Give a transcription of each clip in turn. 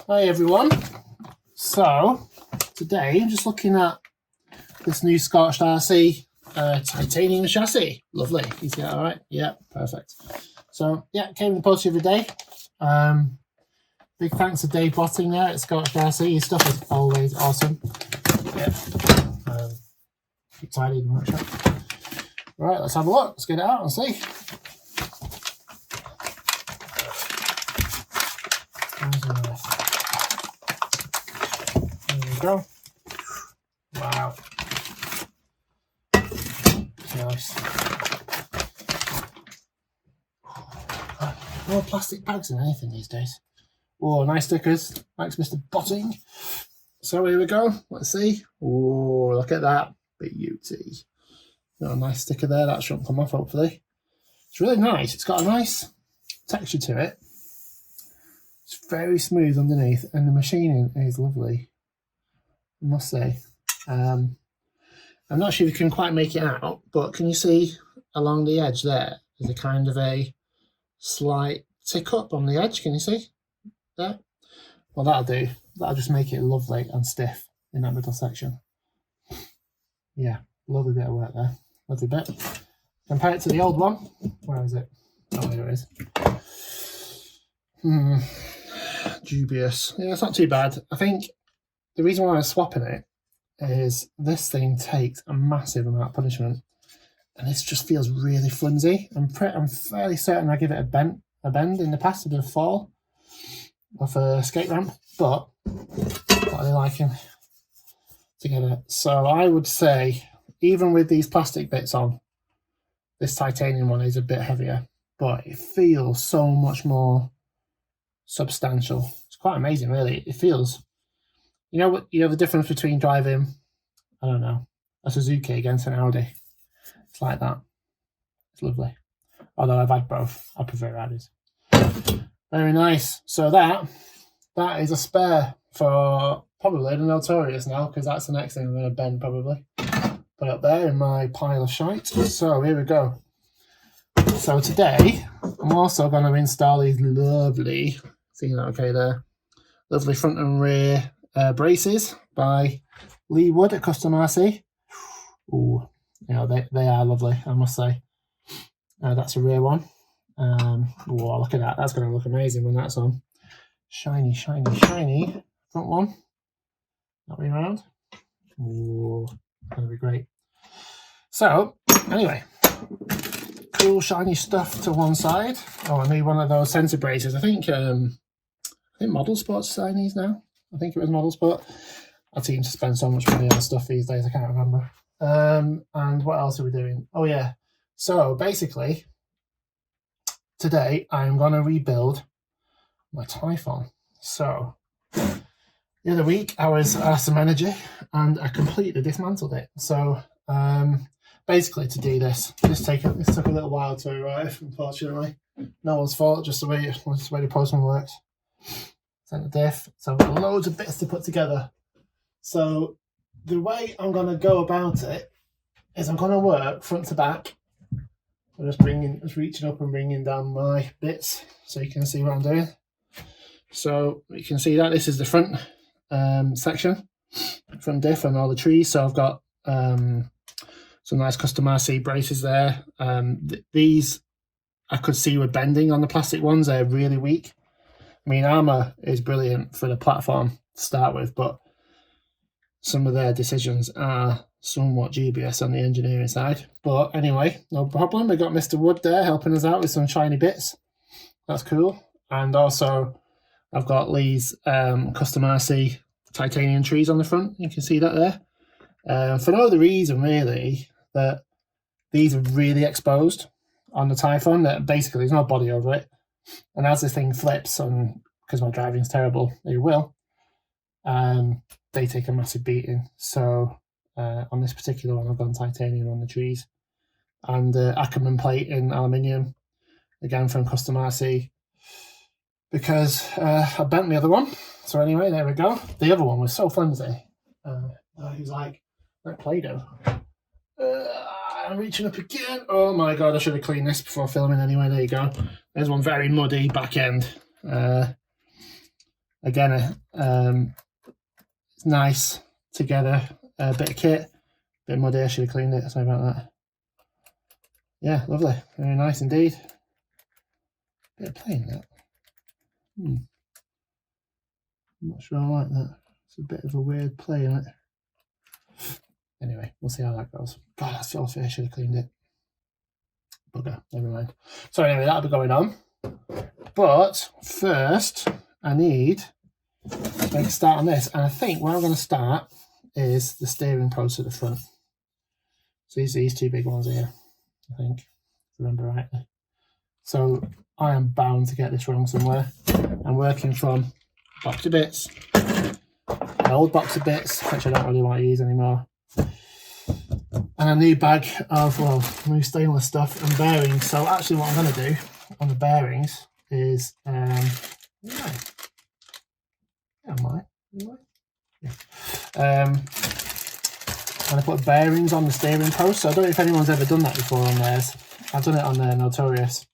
Hi everyone. So today I'm just looking at this new ScorchedRC Titanium Chassis. Lovely. You see that all right? Yeah, perfect. So yeah, came in the post the other day. Big thanks to Dave Botting there at ScorchedRC. His stuff is always awesome. Yeah. Keep tidy in the workshop. Right, let's have a look. Let's get it out and see. There we go. Wow. Nice. More plastic bags than anything these days. Oh, nice stickers. Thanks, Mr. Botting. So here we go. Let's see. Oh, look at that beauty. Got a nice sticker there. That shouldn't come off, hopefully. It's really nice. It's got a nice texture to it. It's very smooth underneath, and the machining is lovely, I must say. I'm not sure if you can quite make it out, but can you see along the edge there? There's a kind of a slight tick up on the edge. Can you see there? Well, that'll do. That'll just make it lovely and stiff in that middle section. Yeah, lovely bit of work there. Lovely bit. Compare it to the old one. Where is it? Oh, here it is. Dubious. Yeah, it's not too bad. I think the reason why I'm swapping it is this thing takes a massive amount of punishment, and this just feels really flimsy. I'm fairly certain I give it a bend in the past, a bit of fall off a skate ramp, but what are they liking together? So I would say, even with these plastic bits on, this titanium one is a bit heavier, but it feels so much more substantial. It's quite amazing, really. It feels, you know what, the difference between driving, I don't know, a Suzuki against an Audi. It's like that. It's lovely. Although I've had both, I prefer Audis. Very nice. So that is a spare for probably the Notorious now, because that's the next thing I'm going to bend probably. Put up there in my pile of shite. So here we go. So today I'm also going to install these lovely, seeing that okay there, lovely front and rear braces by Lee Wood at Custom RC. Ooh, you know, they are lovely, I must say. That's a rear one. Oh, look at that. That's going to look amazing when that's on. Shiny, shiny, shiny. Front one. That way around. Ooh, going to be great. So, anyway, cool shiny stuff to one side. Oh, I need one of those sensor braces. I think Model Sport's selling these now. I think it was Model Sport. I seem to spend so much money on stuff these days, I can't remember. And what else are we doing? Oh yeah. So basically, today I'm going to rebuild my Typhon. So the other week I was at some energy and I completely dismantled it. So basically, to do this took a little while to arrive, unfortunately. No one's fault, just the way the postman works. Sent a diff, so I've got loads of bits to put together. So the way I'm going to go about it is I'm going to work front to back. I'm just reaching up and bringing down my bits so you can see what I'm doing. So you can see that this is the front section, front diff and all the trees. So I've got some nice Custom RC braces there. These I could see were bending on the plastic ones. They're really weak. I mean, Arrma is brilliant for the platform to start with, but some of their decisions are somewhat dubious on the engineering side. But anyway, no problem. We got Mr. Wood there helping us out with some shiny bits. That's cool. And also, I've got Lee's Custom RC titanium trees on the front. You can see that there. For no other reason, really, that these are really exposed on the Typhon. That basically, there's no body over it. And as this thing flips, and because my driving's terrible, it will, they take a massive beating. So on this particular one, I've gone titanium on the trees. And Ackerman plate in aluminium, again from Custom RC, because I bent the other one. So anyway, there we go. The other one was so flimsy. He was like Play-Doh. I'm reaching up again. Oh my god, I should have cleaned this before filming anyway. There you go. There's one very muddy back end. Again, it's nice together, a bit of kit, bit muddy. I should have cleaned it, sorry about that. Yeah, lovely, very nice indeed. Bit of play in that. I'm not sure I like that. It's a bit of a weird play in it. Anyway, we'll see how that goes. God, that's filthy. I should have cleaned it. Bugger, never mind. So anyway, that'll be going on. But first, I need to make a start on this. And I think where I'm going to start is the steering post at the front. So these two big ones here, I think, if I remember rightly. So I am bound to get this wrong somewhere. I'm working from box of bits, an old box of bits, which I don't really want to use anymore, and a new bag of, well, new stainless stuff and bearings. So actually what I'm going to do on the bearings is, I'm going to put bearings on the steering post. So I don't know if anyone's ever done that before on theirs. I've done it on their Notorious.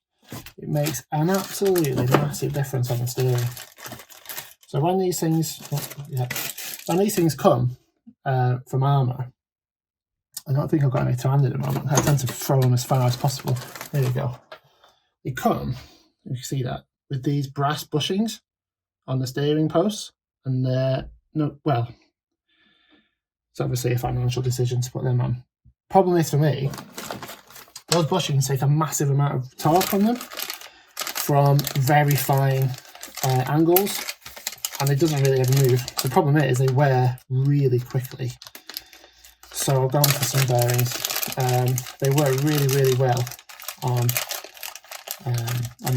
It makes an absolutely massive difference on the steering. So when these things, come from Arrma, I don't think I've got any to hand at the moment. I tend to throw them as far as possible. There you go. They come, you can see that, with these brass bushings on the steering posts, and well, it's obviously a financial decision to put them on. Problem is for me, those bushings take a massive amount of torque on them from very fine angles, and it doesn't really ever move. The problem is they wear really quickly. So I've gone for some bearings. They work really, really well on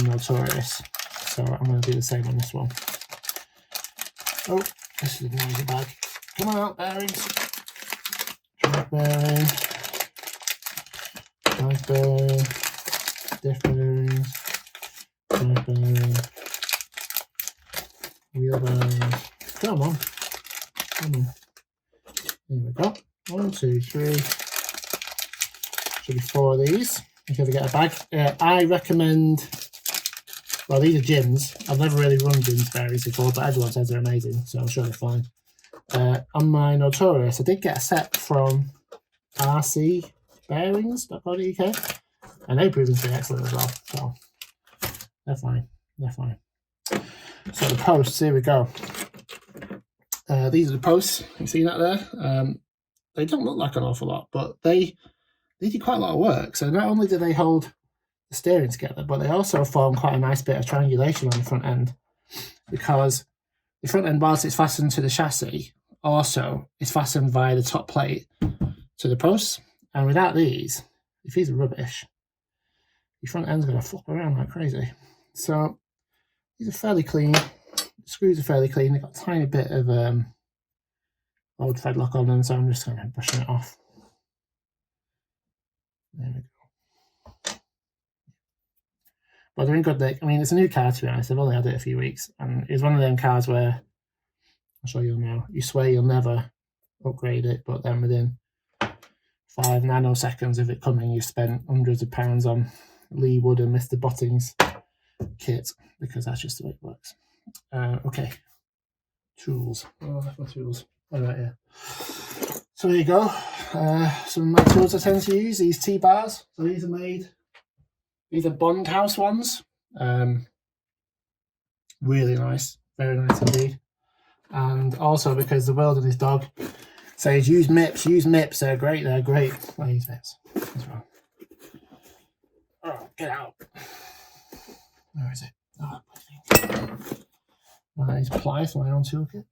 Notorious. So I'm going to do the same on this one. Oh, this is a noisy bag. Come on out, bearings. Drive bearing. Drive bearing. Diff bearings. Drive bearing. Wheel bearings. Come on. Come on. There we go. 1, 2, 3. Should be 4 of these. If you ever get a bag. I recommend, well, these are Jim's. I've never really run Jim's bearings before, but everyone says they're amazing, so I'm sure they're fine. On my Notorious, I did get a set from RC Bearings.co.uk, and they've proven to be excellent as well, so they're fine. They're fine. So the posts, here we go. These are the posts. You see that there? They don't look like an awful lot, but they do quite a lot of work. So not only do they hold the steering together, but they also form quite a nice bit of triangulation on the front end, because the front end, whilst it's fastened to the chassis, also is fastened via the top plate to the posts. And without these, if these are rubbish, your front end's going to flop around like crazy. So these are fairly clean. The screws are fairly clean. They've got a tiny bit of old thread lock on them, so I'm just going to brushing it off. There we go. But they're in good nick. I mean, it's a new car, to be honest. I've only had it a few weeks, and it's one of them cars where, I'll show you now, you swear you'll never upgrade it, but then within 5 nanoseconds of it coming, you've spent hundreds of pounds on Lee Wood and Mr. Botting's kit, because that's just the way it works. Okay, tools. Oh, I left my tools. All right, yeah. So there you go. Some of my tools I tend to use, these T-bars. So these are Bond House ones. Really nice, very nice indeed. And also because the Wilderness Dog says use MIPS, they're great. I use MIPS as well. Oh, get out. Where is it? Oh, I think. I need to apply for my own toolkit.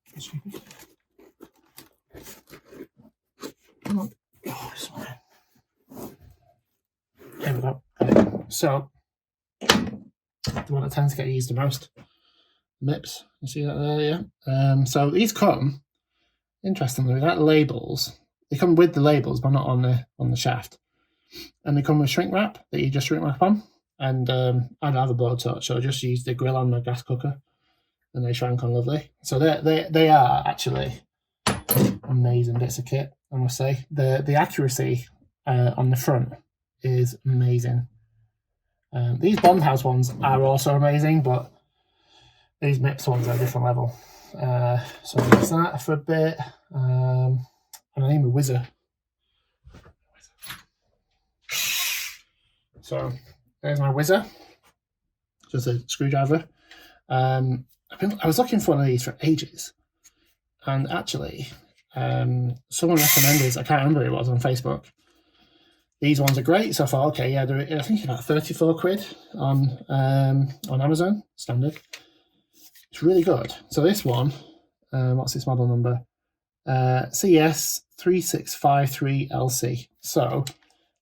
Come on. Oh, sorry. There we go. Okay. So, the one that tends to get used the most, MIPS. You see that there? Yeah. So these come, interestingly, without labels. They come with the labels, but not on the shaft. And they come with shrink wrap that you just shrink wrap on. And I don't have a blowtorch, so I just use the grill on my gas cooker, and they shrank on lovely. So they are actually amazing bits of kit, I must say. The accuracy on the front is amazing. These Bond House ones are also amazing, but These MIPS ones are a different level. So I use that for a bit. And I name a whizzer. So there's my whizzer. Just a screwdriver. I was looking for one of these for ages. And actually, someone recommended, I can't remember who it was on Facebook. These ones are great. So I thought, okay, yeah, I think about 34 quid on Amazon, standard. It's really good. So this one, what's this model number? CS3653LC. So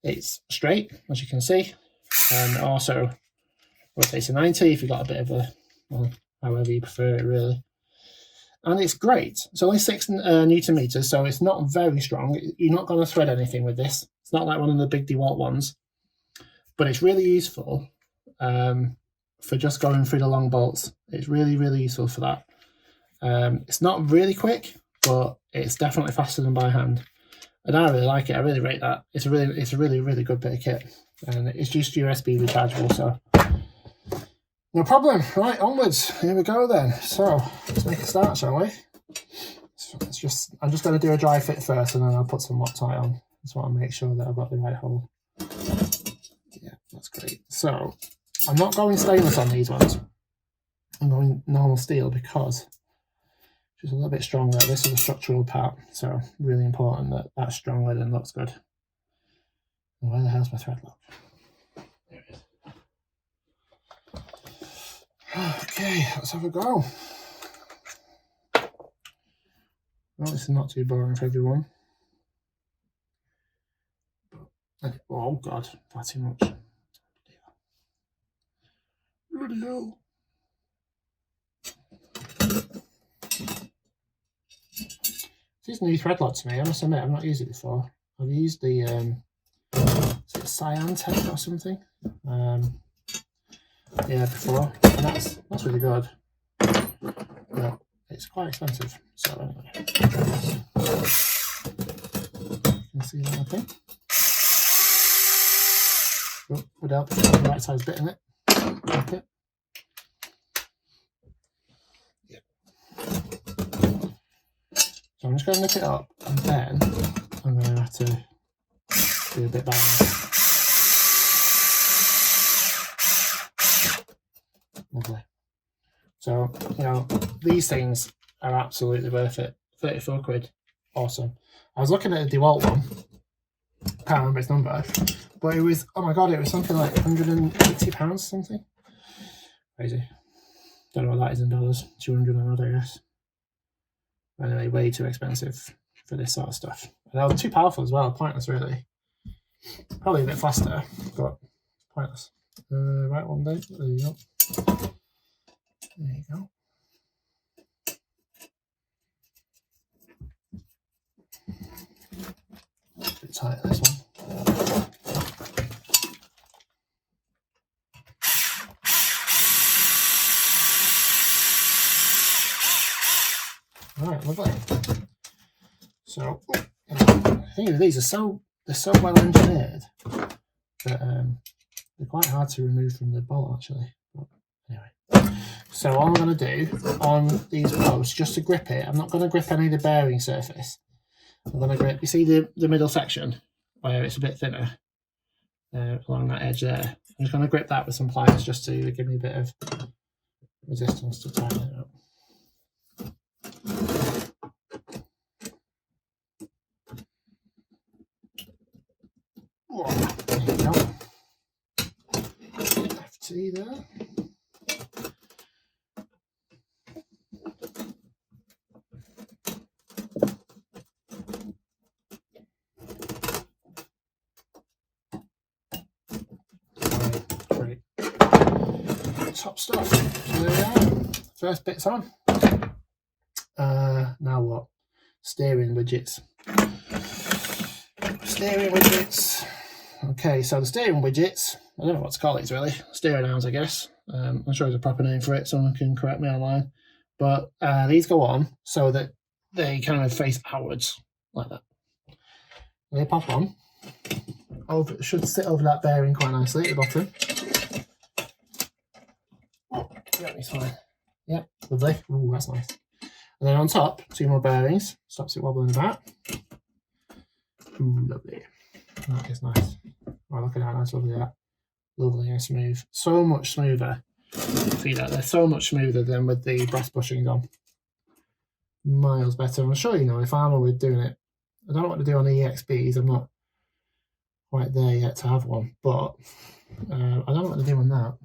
it's straight, as you can see, and also rotates to 90 if you've got a bit of a, well, however you prefer it, really. And it's great. It's only 6 Newton meters, so it's not very strong. You're not going to thread anything with this. It's not like one of the big DeWalt ones, but it's really useful for just going through the long bolts. It's really, really useful for that. It's not really quick, but it's definitely faster than by hand. And I really like it. I really rate that. It's a really good bit of kit, and it's just USB rechargeable, so no problem. Right, onwards. Here we go then. So let's make a start, shall we? I'm just going to do a dry fit first, and then I'll put some Loctite on. Just want to make sure that I've got the right hole. Yeah, that's great. So I'm not going stainless on these ones. I'm going normal steel because it's just a little bit stronger. This is a structural part, so really important that that's stronger and looks good. And where the hell's my thread lock? There it is. Okay, let's have a go. Well, this is not too boring for everyone. Oh god, far too much. Bloody hell. This is new thread lock to me. I must admit, I've not used it before. I've used the is it cyan tape or something? Yeah, before, and that's really good. But it's quite expensive. So anyway, you can see that, I think. Oh, would help if you have the right size bit in it. Okay. Yeah. So I'm just going to lift it up, and then I'm going to have to do a bit better. Lovely. So, you know, these things are absolutely worth it. 34 quid. Awesome. I was looking at a DeWalt one. Can't remember its number. But it was, oh my god, it was something like £180 something. Crazy. Don't know what that is in dollars. 200 and odd, I guess. Anyway, way too expensive for this sort of stuff. And they were too powerful as well. Pointless, really. Probably a bit faster, but pointless. Right, one day. There you go. There you go. A bit tight, this one. Alright, lovely. So, I think these are they're so well engineered that they're quite hard to remove from the bolt, actually. But anyway, so all I'm going to do on these posts, just to grip it, I'm not going to grip any of the bearing surface. I'm going to grip, you see the middle section where it's a bit thinner along that edge there. I'm just going to grip that with some pliers just to give me a bit of resistance to tighten it up. There you go. FT there. Great. Top stuff. So there we are. First bit's on. Now what? Steering widgets. Okay, so the steering widgets, I don't know what to call these really. Steering arms, I guess. I'm sure there's a proper name for it, someone can correct me online. But these go on so that they kind of face outwards, like that. They pop on. It should sit over that bearing quite nicely at the bottom. Oh, yeah, it's fine. Yeah, lovely. Ooh, that's nice. And then on top, 2 more bearings. Stops it wobbling about. Ooh, lovely. That is nice. Oh, look at that. That's lovely, that. Lovely and smooth. So much smoother. See that? They're so much smoother than with the brass bushings on. Miles better. I'm sure you know if Arrma were doing it. I don't know what to do on the EXBs. I'm not quite there yet to have one, but I don't know what to do on that.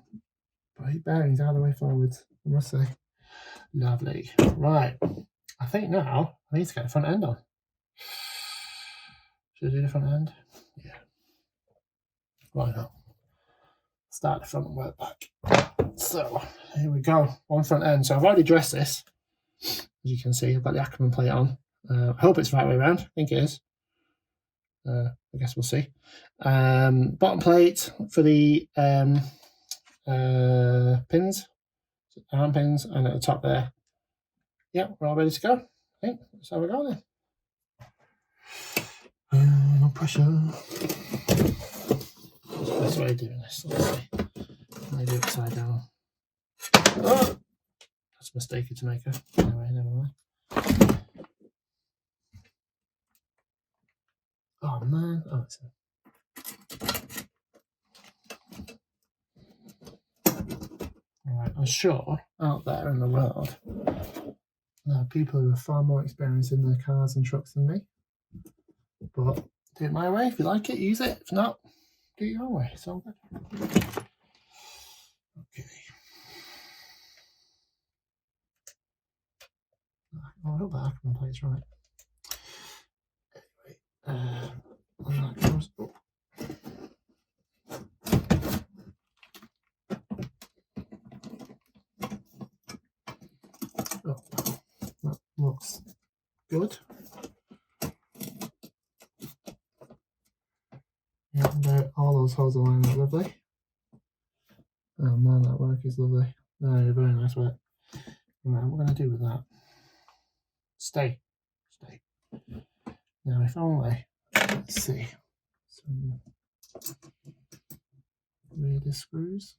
But bearings all the way forwards, I must say. Lovely. Right. I think now I need to get the front end on. Should I do the front end? Yeah. Why not? Start the front and work back. So here we go. One front end. So I've already dressed this. As you can see, I've got the Arrma plate on. I hope it's the right way around. I think it is. I guess we'll see. Bottom plate for the pins, arm pins, and at the top there. Yeah, we're all ready to go. I think that's how we're going then. No pressure. That's the way of doing this. Let's see. I do it upside down. Oh! That's a mistake to make. Anyway, never mind. Oh man. Oh, it's Alright, I'm sure out there in the world there are people who are far more experienced in their cars and trucks than me. But do it my way. If you like it, use it. If not, do it your own way. It's all good. Okay. Oh, I hope that Arrma plate's right. Anyway, that goes up. Oh, that looks good. Yeah, all those holes are lining up lovely. Oh man, that work is lovely. No, very nice work. Right, what we're going to do with that? Stay. Now, if only, let's see, some rear screws.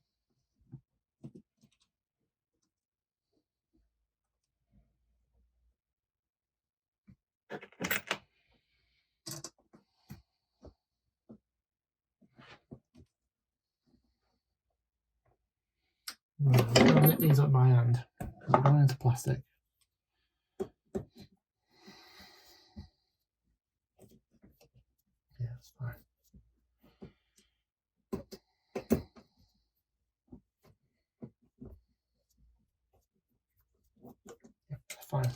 Right, I'm going to knit these up by hand. They're going into plastic. Yeah, it's fine. Yep, fine.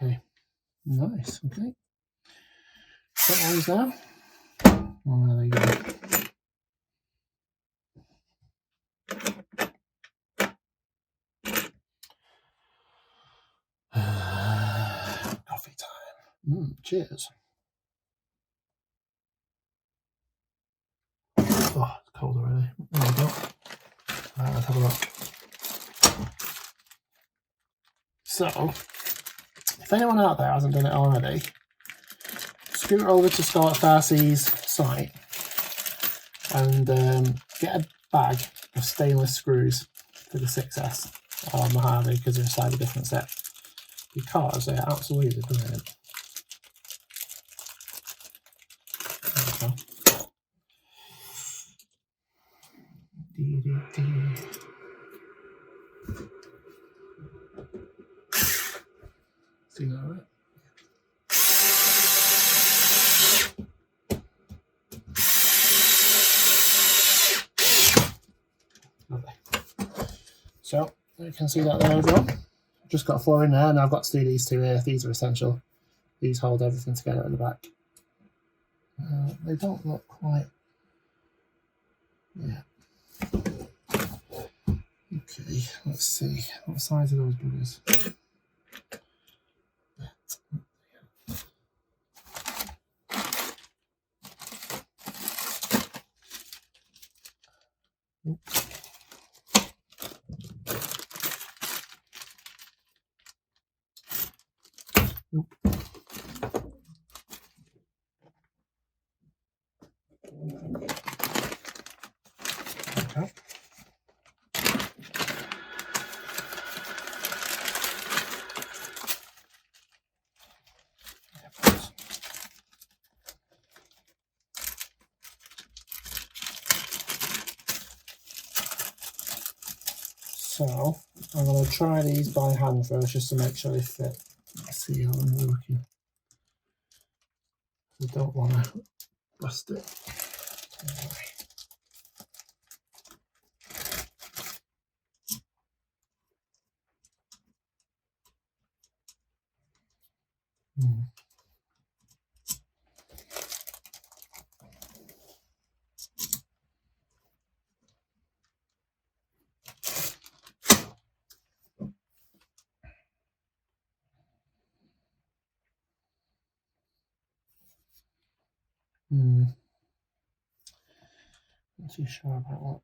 Okay, nice. Okay, got those now. Oh, there you go. Coffee time. Cheers. Oh, it's cold already. There we go. Right, let's have a look. So, if anyone out there hasn't done it already, scoot over to ScorchedRC's site and get a bag of stainless screws for the 6S or Mojave because they're a slightly different set, because they are absolutely brilliant. There we go. See that right? Lovely. So you can see that there as well. Just got 4 in there, and I've got to do these 2 here. These are essential. These hold everything together at the back. They don't look quite. Yeah. Okay, let's see. What size are those buggers? Okay. So I'm going to try these by hand first just to make sure they fit. Let's see how long they're looking. I don't want to bust it. Not too sure about that.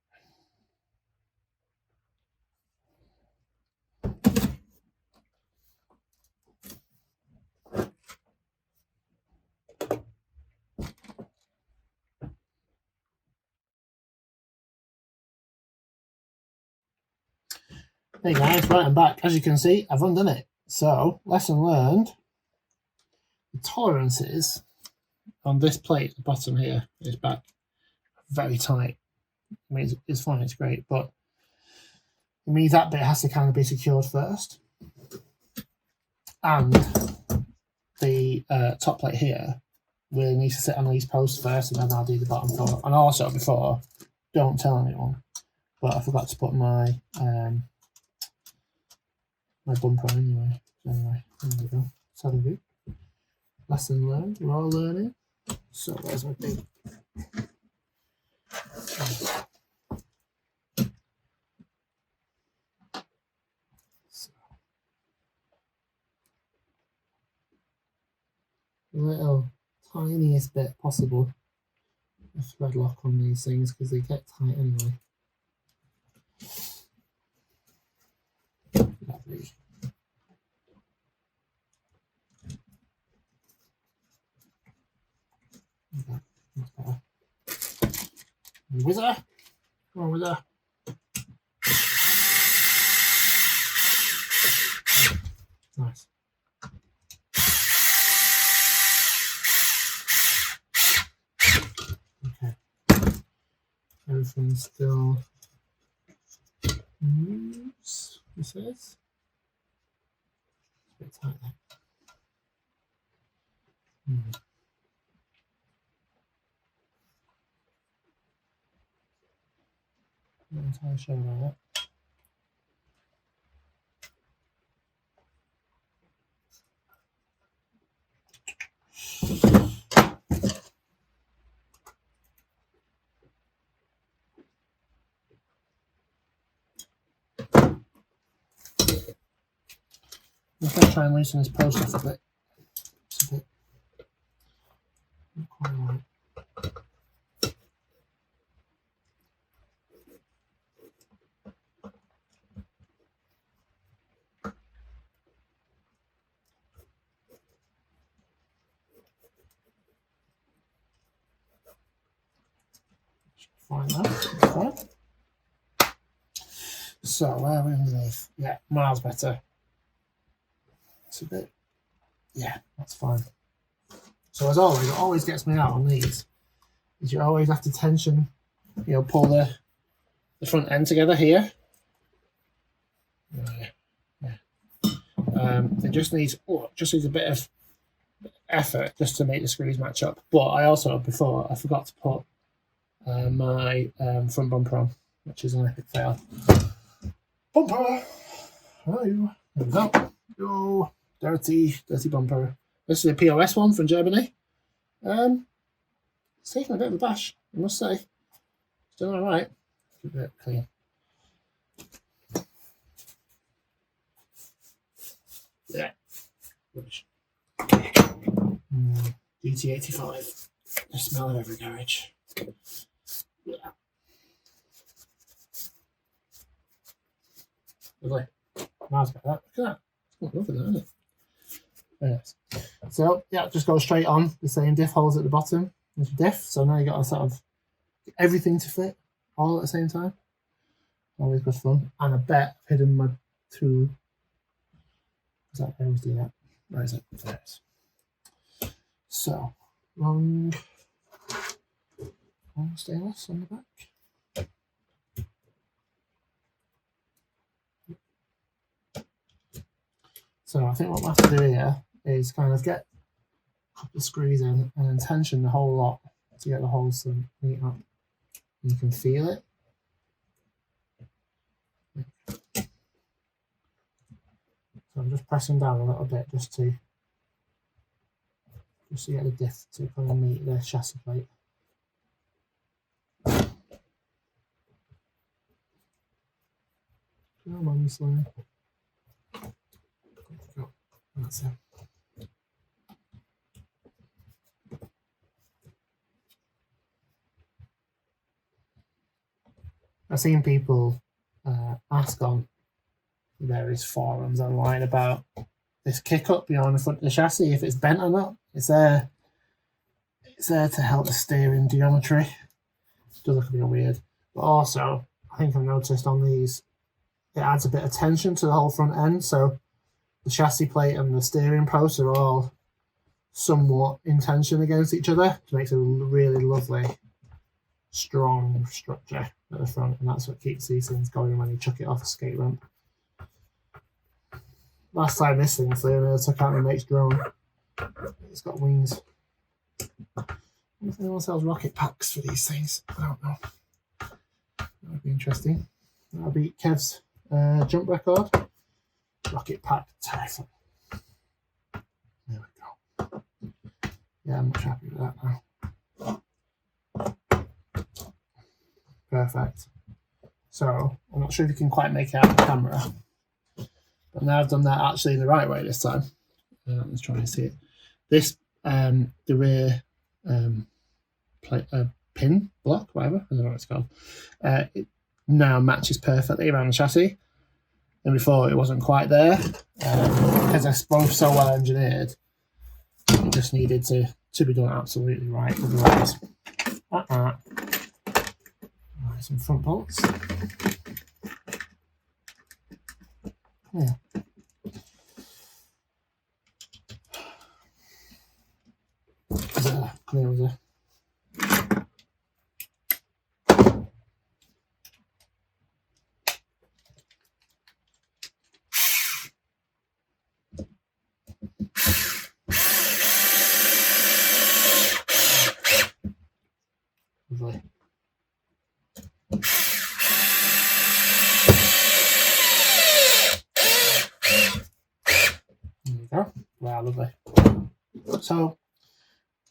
Hey guys, right, I'm back. As you can see, I've undone it. So, lesson learned. The tolerances on this plate at the bottom here is back very tight. I mean, it's fine, it's great, but it means that bit has to kind of be secured first. And the top plate here really needs to sit on these posts first, and then I'll do the bottom four. And also before, don't tell anyone, but I forgot to put my my bumper anyway. Anyway, there we go. That's how we do. Lesson learned. We're all learning. So where's my big? So, little tiniest bit possible of thread lock on these things because they get tight anyway. Lovely. Okay, that's better. Wizard, come on, wizard. Nice. Okay. Everything's still moves. This is. It's a bit tight there. Not entirely sure about that. I'm going to try and loosen this post off a bit. It's a bit not quite right. Fine now. Fine. So where are we underneath? Yeah, miles better. It's a bit. Yeah, that's fine. So as always, it always gets me out on these. Is you always have to tension, pull the front end together here. Yeah. It just needs a bit of effort just to make the screws match up. But I also before I forgot to put my front bumper on, which is an epic fail. Bumper. Oh, there we go. Oh, dirty bumper. This is a POS one from Germany. It's taking a bit of a bash, I must say. It's doing all right. Keep it clean. Yeah. DT85. The smell of every garage. Yeah. Lovely. Nice about that. Look at that. It's lovely, isn't it? Very nice. So yeah, just go straight on the same diff holes at the bottom. There's your diff. So now you got to sort of get everything to fit all at the same time. Always good fun. And I bet I've hidden my tool. Is that where I was doing that? Where is it? There it is. So, long stainless on the back. So I think what we'll have to do here is kind of get a couple of screws in and then tension the whole lot to get the holes to meet up. You can feel it. So I'm just pressing down a little bit just to get the diff to kind of meet the chassis plate. Come on, slowly. That's it. I've seen people ask on various forums online about this kick up behind the front of the chassis, if it's bent or not. It's there to help the steering geometry. It does look a bit weird, but also I think I've noticed on these it adds a bit of tension to the whole front end, so the chassis plate and the steering post are all somewhat in tension against each other, which makes a really lovely strong structure at the front, and that's what keeps these things going when you chuck it off a skate ramp. Last time this thing flew, I took out my mate's drone. It's got wings. I wonder if anyone sells rocket packs for these things. I don't know. That would be interesting. That'll beat Kev's jump record. Rocket pack Typhon. There we go. Yeah, I'm much happy with that now. Perfect. So, I'm not sure if you can quite make it out on camera. But now I've done that actually in the right way this time. Let's try and see it. This, the rear pin block, whatever, I don't know what it's called, it now matches perfectly around the chassis. And before it wasn't quite there, because they're both so well engineered, it just needed to be done absolutely right. Otherwise, right, some front bolts. Yeah. Come here, there. Lovely. There we go. Wow, lovely. So,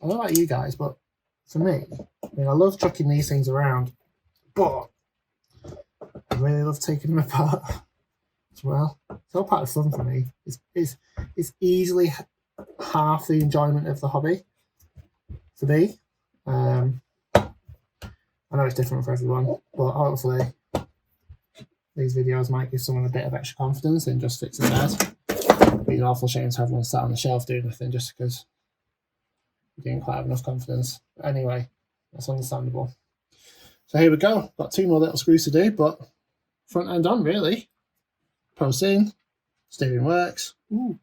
I don't know about you guys, but for me, I love chucking these things around, but I really love taking them apart as well. It's all part of fun for me. It's easily half the enjoyment of the hobby for me. I know it's different for everyone, but hopefully these videos might give someone a bit of extra confidence in just fixing theirs. It'd be an awful shame to have everyone sat on the shelf doing nothing just because we didn't quite have enough confidence. But anyway, that's understandable. So here we go. Got two more little screws to do, but front end on really. Post in, steering works. Ooh.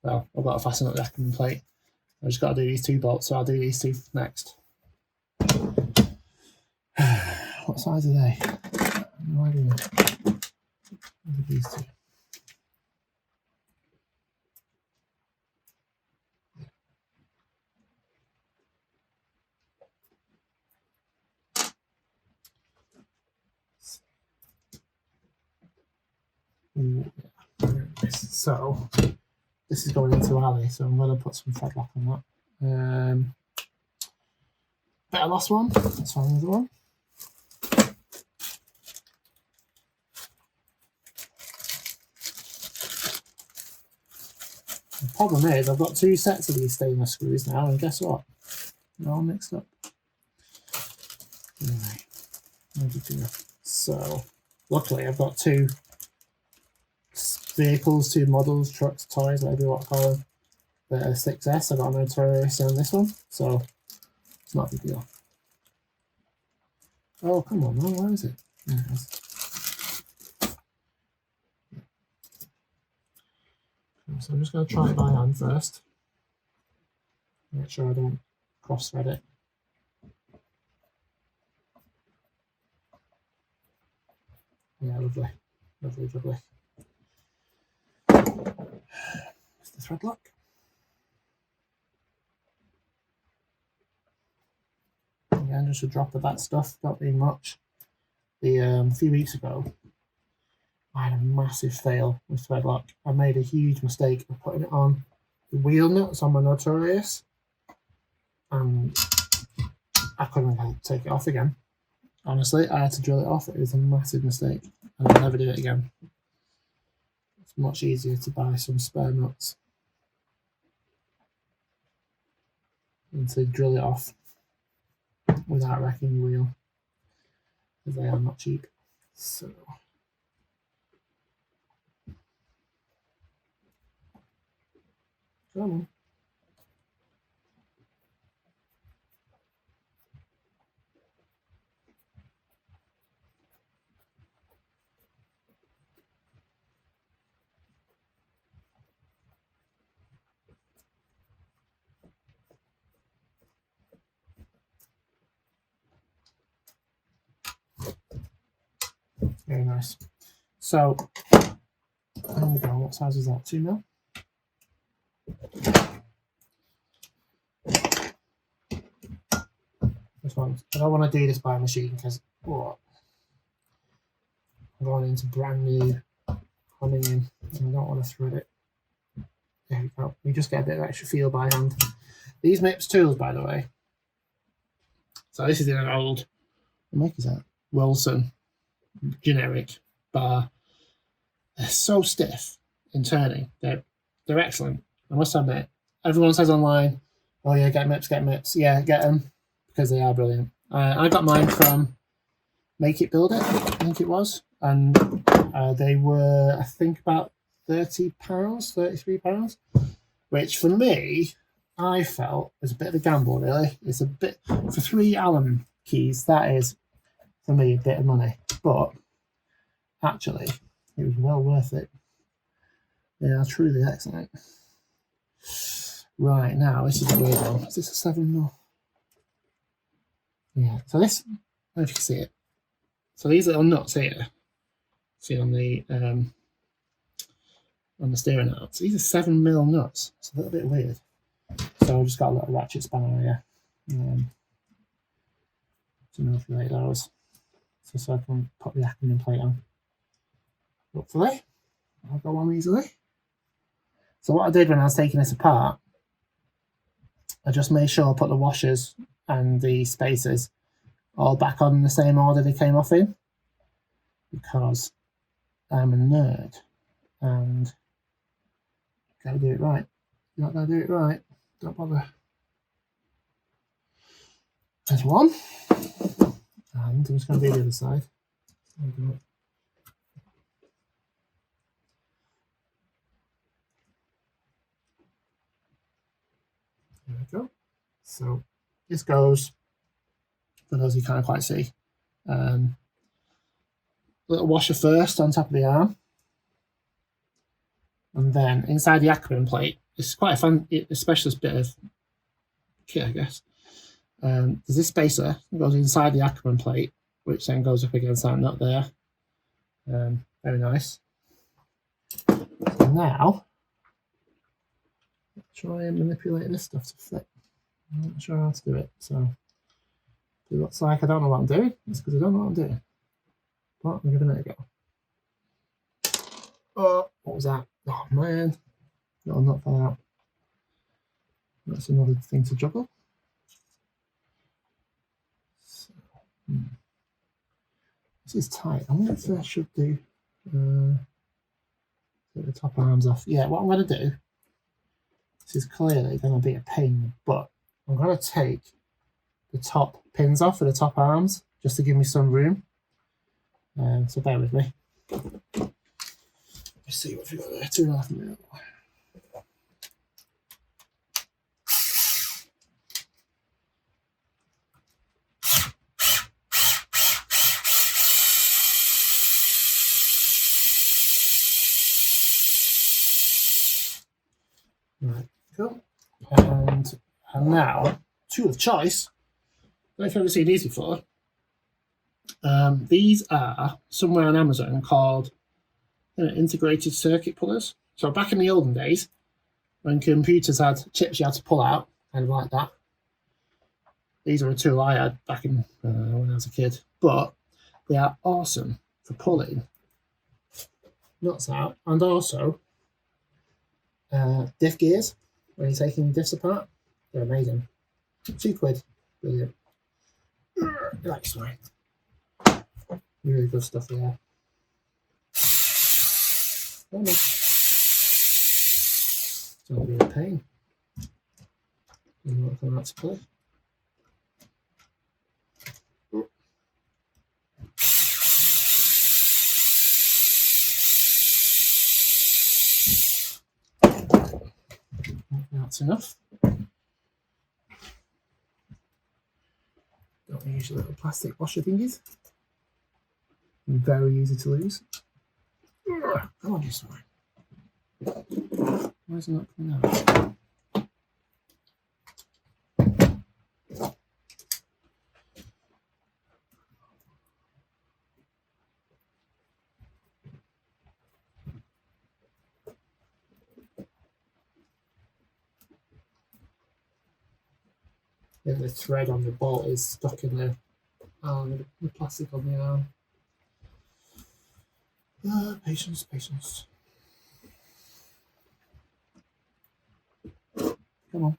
Well, I've got to fasten up the Arrma plate. I've just got to do these two bolts, so I'll do these two next. What size are they? No idea. Look at these two. So this is going into alley, so I'm going to put some thread lock on that. Better lost one. Let's find another one. The problem is I've got two sets of these stainless screws now, and guess what? They're all mixed up. Anyway, so luckily I've got two vehicles, two models, trucks, toys, whatever you want to call them. The 6S, I got no Notorious on this one, so it's not a big deal. Oh, come on, man, where is it? There it is. So I'm just going to try it by hand first. Make sure I don't cross thread it. Yeah, lovely. Lovely, lovely. It's the thread lock. Again, just a drop of that stuff, not being much. A few weeks ago, I had a massive fail with thread lock. I made a huge mistake of putting it on the wheel nuts on my Notorious, and I couldn't take it off again. Honestly, I had to drill it off. It was a massive mistake, and I'll never do it again. It's much easier to buy some spare nuts than to drill it off without wrecking the wheel, because they are not cheap. So come on. Very nice. So there we go. What size is that? 2 mil? This one. I don't want to do this by machine because I'm going into brand new honey and I don't want to thread it. There we go. You just get a bit of extra feel by hand. These MIPS tools, by the way. So this is in an old, what make is that? Wilson generic bar. They're so stiff in turning. They're excellent. I must admit. Everyone says online, "Oh yeah, get MIPS, get MIPS." Yeah, get them because they are brilliant. I got mine from Make It Build It, I think it was, and they were, I think, about £30, £33, which for me, I felt was a bit of a gamble. Really, it's a bit for 3 Allen keys. That is, for me, a bit of money, but actually, it was well worth it. They are truly excellent. Right, now this is a weird one. Is this a 7 mil? Yeah. So this, I don't know if you can see it. So these little nuts here, see on the steering arms. These are 7 mil nuts. It's a little bit weird. So I've just got a little ratchet spanner here to manipulate those, so I can put the Arrma plate on. Hopefully, I'll go on easily. So what I did when I was taking this apart, I just made sure I put the washers and the spacers all back on in the same order they came off in, because I'm a nerd and gotta do it right. You're not gonna do it right, don't bother. There's one, and I'm just gonna do the other side. There we go. So this goes, for those you can't quite see, little washer first on top of the arm, and then inside the Arrma plate. It's quite a fun, a specialist bit of kit, I guess. There's this spacer that goes inside the Arrma plate, which then goes up against that nut there. Very nice. So now, try and manipulate this stuff to fit. I'm not sure how to do it, so it looks like I don't know what I'm doing. It's because I don't know what I'm doing. But I'm giving it a go. Oh, what was that? Oh man, no, not far out. That's another thing to juggle. So, this is tight. I wonder if I should do get the top arms off. Yeah, what I'm going to do, this is clearly going to be a pain in the butt. I'm going to take the top pins off for the top arms just to give me some room. So bear with me. Let's see what we've got there. 2.5 mil. Right, cool. And now, tool of choice. I don't know if you've ever seen these before. These are somewhere on Amazon called integrated circuit pullers. So back in the olden days, when computers had chips you had to pull out, kind of like that, these are a tool I had back in when I was a kid. But they are awesome for pulling nuts out, and also diff gears when you're taking diffs apart. They're amazing. £2, brilliant. Right, sorry. Really good stuff there. It's going to be a pain. You know what I'm out to play. That's enough. Don't use your little plastic washer thingies. Very easy to lose. Come on, you sorry. Why isn't that coming out? Yeah, the thread on the bolt is stuck in the plastic on the arm. Patience, patience. Come on.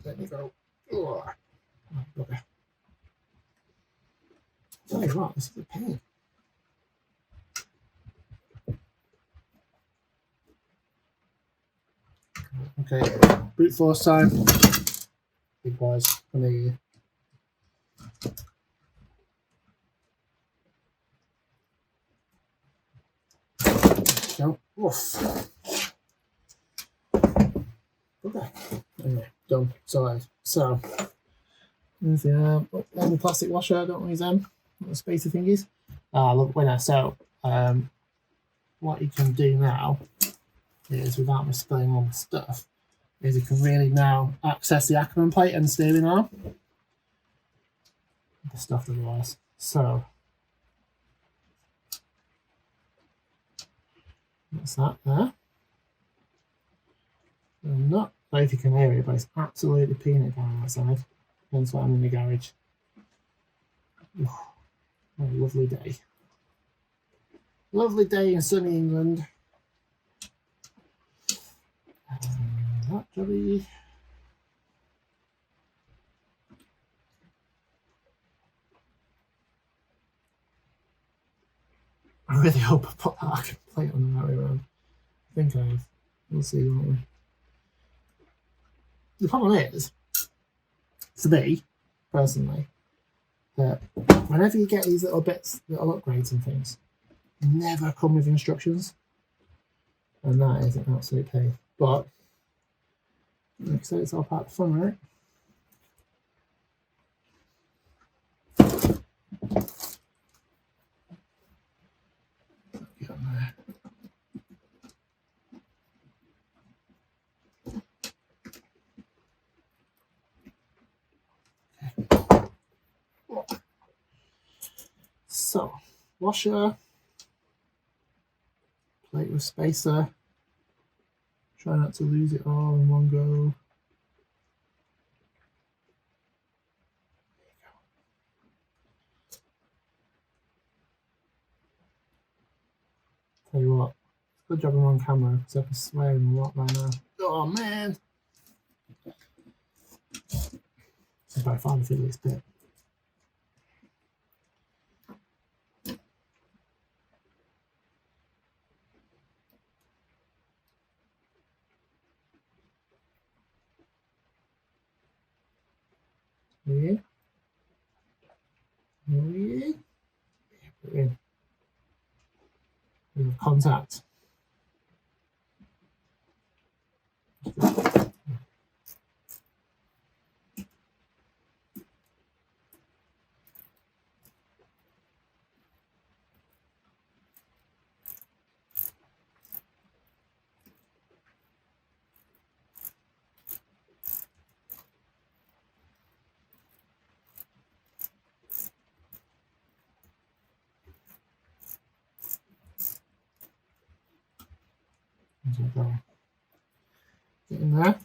Let me go. Oh, okay. Tell you what, this is a pain. Okay, brute force time. Big boys, come here. Go. Oof. Okay. Anyway, done. So there's the plastic washer. Don't use them. Little spacer thingies. Look, winner. So what you can do now is, without me spilling all my stuff, is you can really now access the Arrma plate and steering arm. The stuff otherwise. So that's that there. I'm not know if you can hear it, but it's absolutely peanut down outside. Hence why I'm in the garage. Oh, what a lovely day. Lovely day in sunny England. That jolly. I really hope I put that Arrma plate on the right way around. I think I have. We'll see, won't we? The problem is, for me, personally, that whenever you get these little bits, little upgrades and things, never come with instructions. And that is an absolute pain. But, like I said, it's all part of the fun, right? Get on there. So, washer, plate with spacer. Try not to lose it all in one go. Tell you what, good job I'm on camera because I can swear in a lot right now. Oh man! This is by far the fiddliest bit. Yeah. Yeah. Put it in. We have contact. it go? Get in there.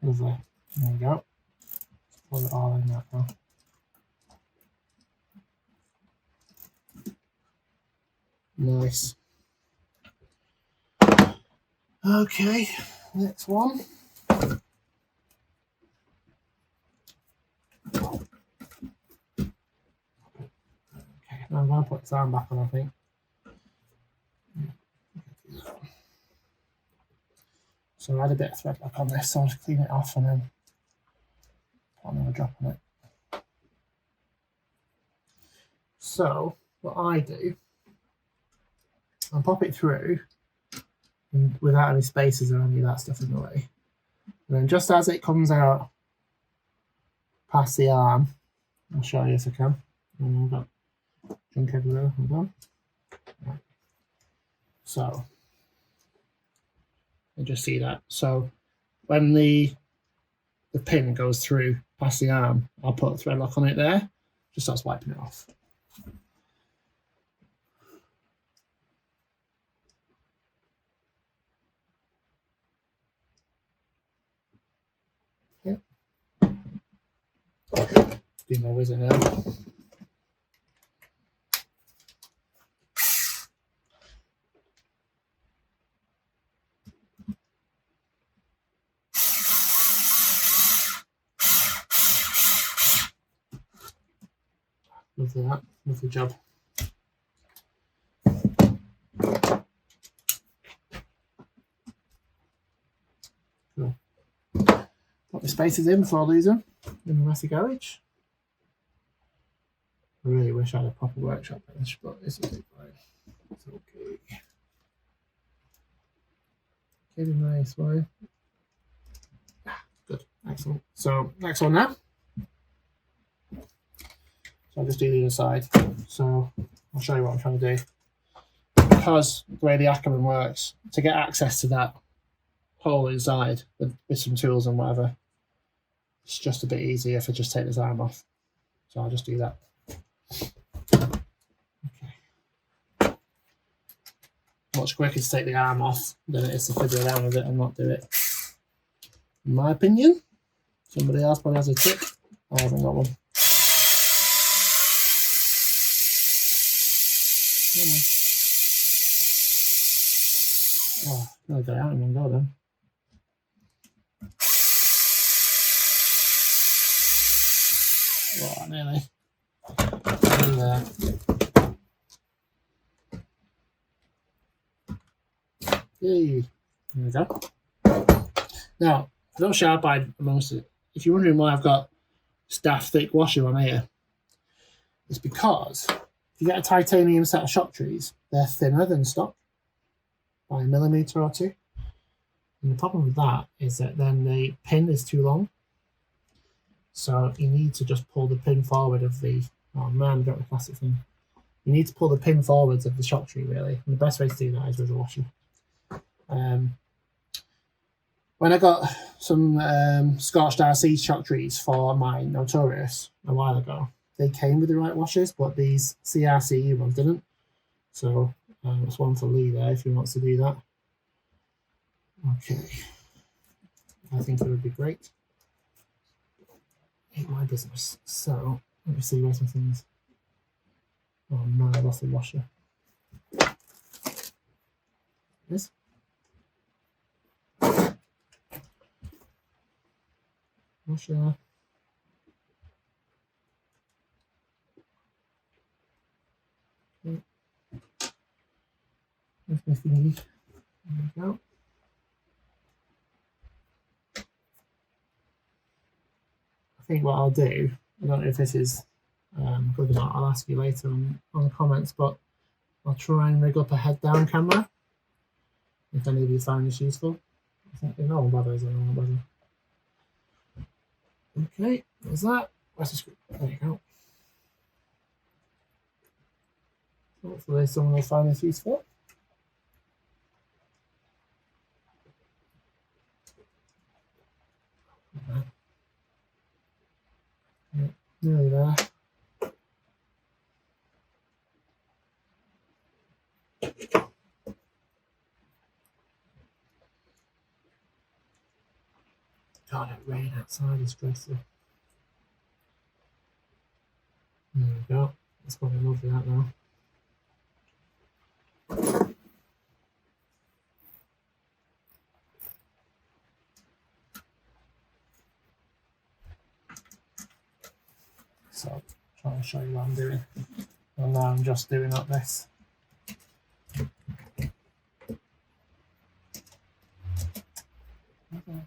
Lovely. There we go. Put it all in that now. Nice. Okay, next one. Okay, now I'm going to put this arm back on, I think. So I had a bit of thread back on this, so I'll just clean it off and then put another drop on it. So what I do, I'll pop it through without any spaces or any of that stuff in the way. And then just as it comes out past the arm, I'll show you if I can. I've got junk everywhere. Hold on. Right. So you just see that. So when the pin goes through past the arm, I'll put a thread lock on it there. Just starts wiping it off. Yeah. Do my whizzer now. Lovely that. Lovely job. Cool. Put the spaces in before I lose them in the messy garage. I really wish I had a proper workshop bench, but this will be fine. It's okay. Pretty nice, right? Good. Excellent. So next one now. So I'll just do the other side. So I'll show you what I'm trying to do. Because the way the Arrma works, to get access to that hole inside with some tools and whatever, it's just a bit easier if I just take this arm off. So I'll just do that. Okay. Much quicker to take the arm off than it is to fiddle around with it and not do it. In my opinion, somebody else probably has a tip. I haven't got one. Oh, nearly got it out in one go then. Oh, nearly. There. Yay. There we go. Now, I don't sharp hide amongst it. If you're wondering why I've got staff thick washer on here, it's because if you get a titanium set of shock trees, they're thinner than stock by a millimetre or two. And the problem with that is that then the pin is too long. So you need to just pull the pin forward of the, oh man, I got the plastic thing. You need to pull the pin forwards of the shock tree, really. And the best way to do that is with a washer. When I got some ScorchedRC shock trees for my Notorious a while ago, they came with the right washers, but these CRC ones didn't. So there's one for Lee there if he wants to do that. Okay. I think it would be great. Ain't my business. So let me see where some things. Oh no, I lost the washer. This. Washer. Okay. There's my thingy. There we go. I think what I'll do, I don't know if this is good or not, I'll ask you later on the comments, but I'll try and rig up a head down camera if any of you find this useful. I think no one bothers, no one bothers. Okay, there's that. Where's the screw? There you go. Hopefully someone will find this useful. Nearly there. God, it rain outside is dreadful. There we go. That's what I love that now. So, trying to show you what I'm doing. And now I'm just doing up this. Okay.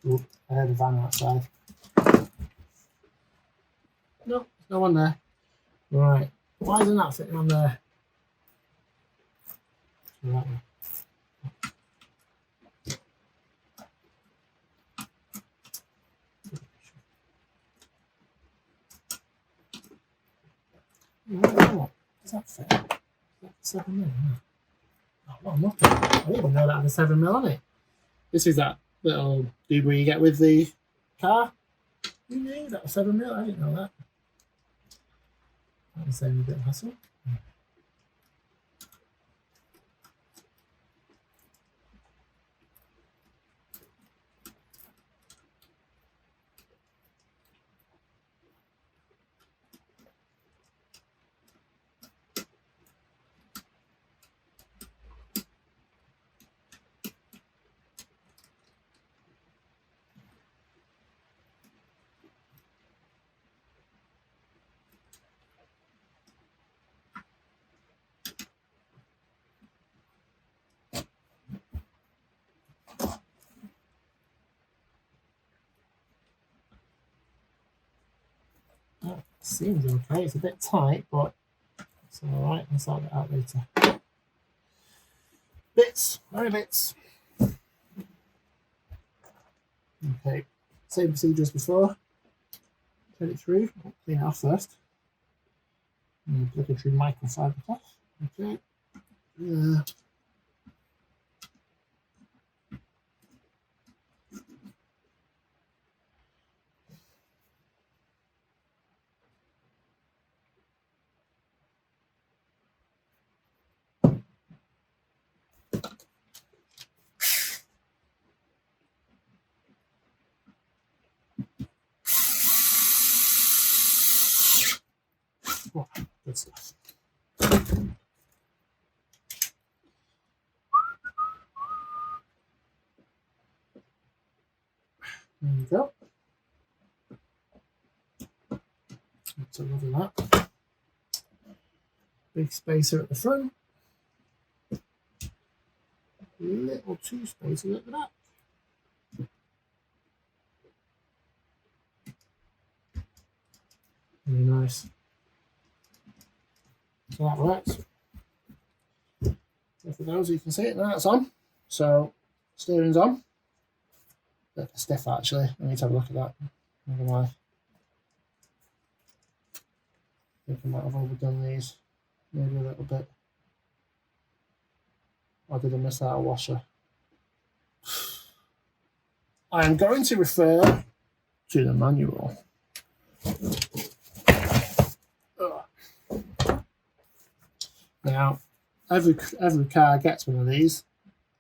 Oop, I heard a van outside. No, no one there. Right. Why isn't that fitting on there? Right. What? Does that fit? Is that 7mm? Oh, well, nothing. I didn't even know that had a 7mm on it. This is that little dude where you get with the car. You knew that was 7mm. I didn't know that. That was saving a bit of hassle. That seems okay. It's a bit tight, but it's alright. I'll sort it out later. Bits, very bits. Okay, same procedure as before. Turn it through, clean it off first. Look it through microfiber cloth. Okay. Oh, good stuff. There you go. That's a lot of that. Big spacer at the front. Little two spacers at the back. Very nice. So that works. So for those you can see it, now it's on. So steering's on. Bit stiff actually. I need to have a look at that. Not gonna lie. I think I might have overdone these. Maybe a little bit. Or did I miss out a washer? I am going to refer to the manual. Now, every car gets one of these.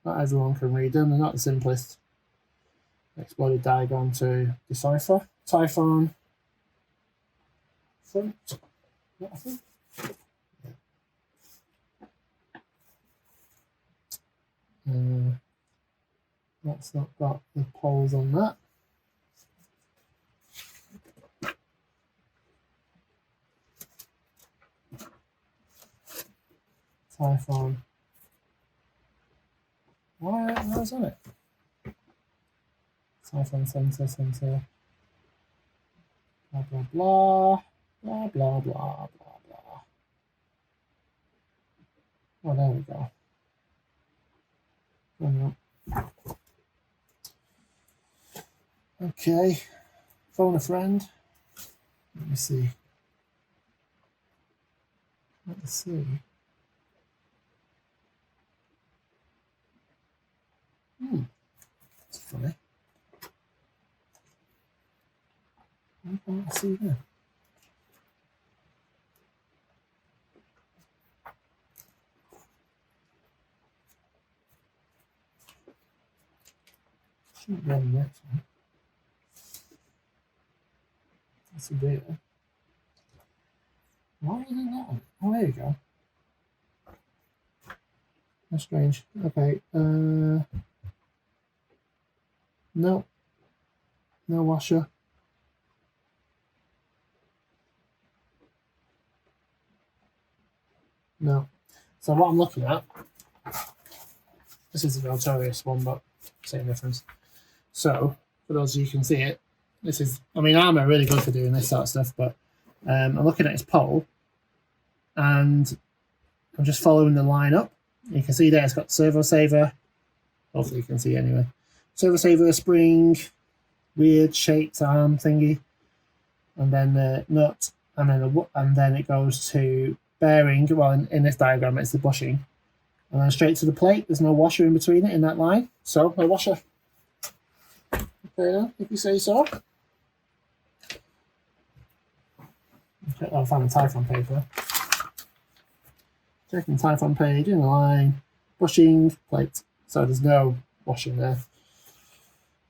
Not everyone can read them. They're not the simplest exploded diagram to decipher. Typhon front. What I think? That's not got the poles on that. Typhon. Where's on it? Typhon center. Blah blah blah. Blah blah blah blah blah. Oh, there we go. Okay, phone a friend. Let me see. to see. That's funny. I can't see there. Shouldn't be on the next one. That's the data. Why isn't that one? Oh, there you go. That's strange. Okay. No. No washer. No. So what I'm looking at, this is a notorious one, but same difference. So for those of you who can see it, this is, I mean, Arrma are really good for doing this sort of stuff, but I'm looking at his pole and I'm just following the line up. You can see there it's got servo saver. Hopefully you can see anyway. Servo saver, spring, weird shaped arm thingy, and then the nut, and then it goes to bearing. Well, in this diagram it's the bushing, and then straight to the plate. There's no washer in between it in that line, so no washer. Okay, then, if you say so. Okay, I'll find the Typhon paper. Checking the Typhon page in the line, bushing, plate. So there's no washing there.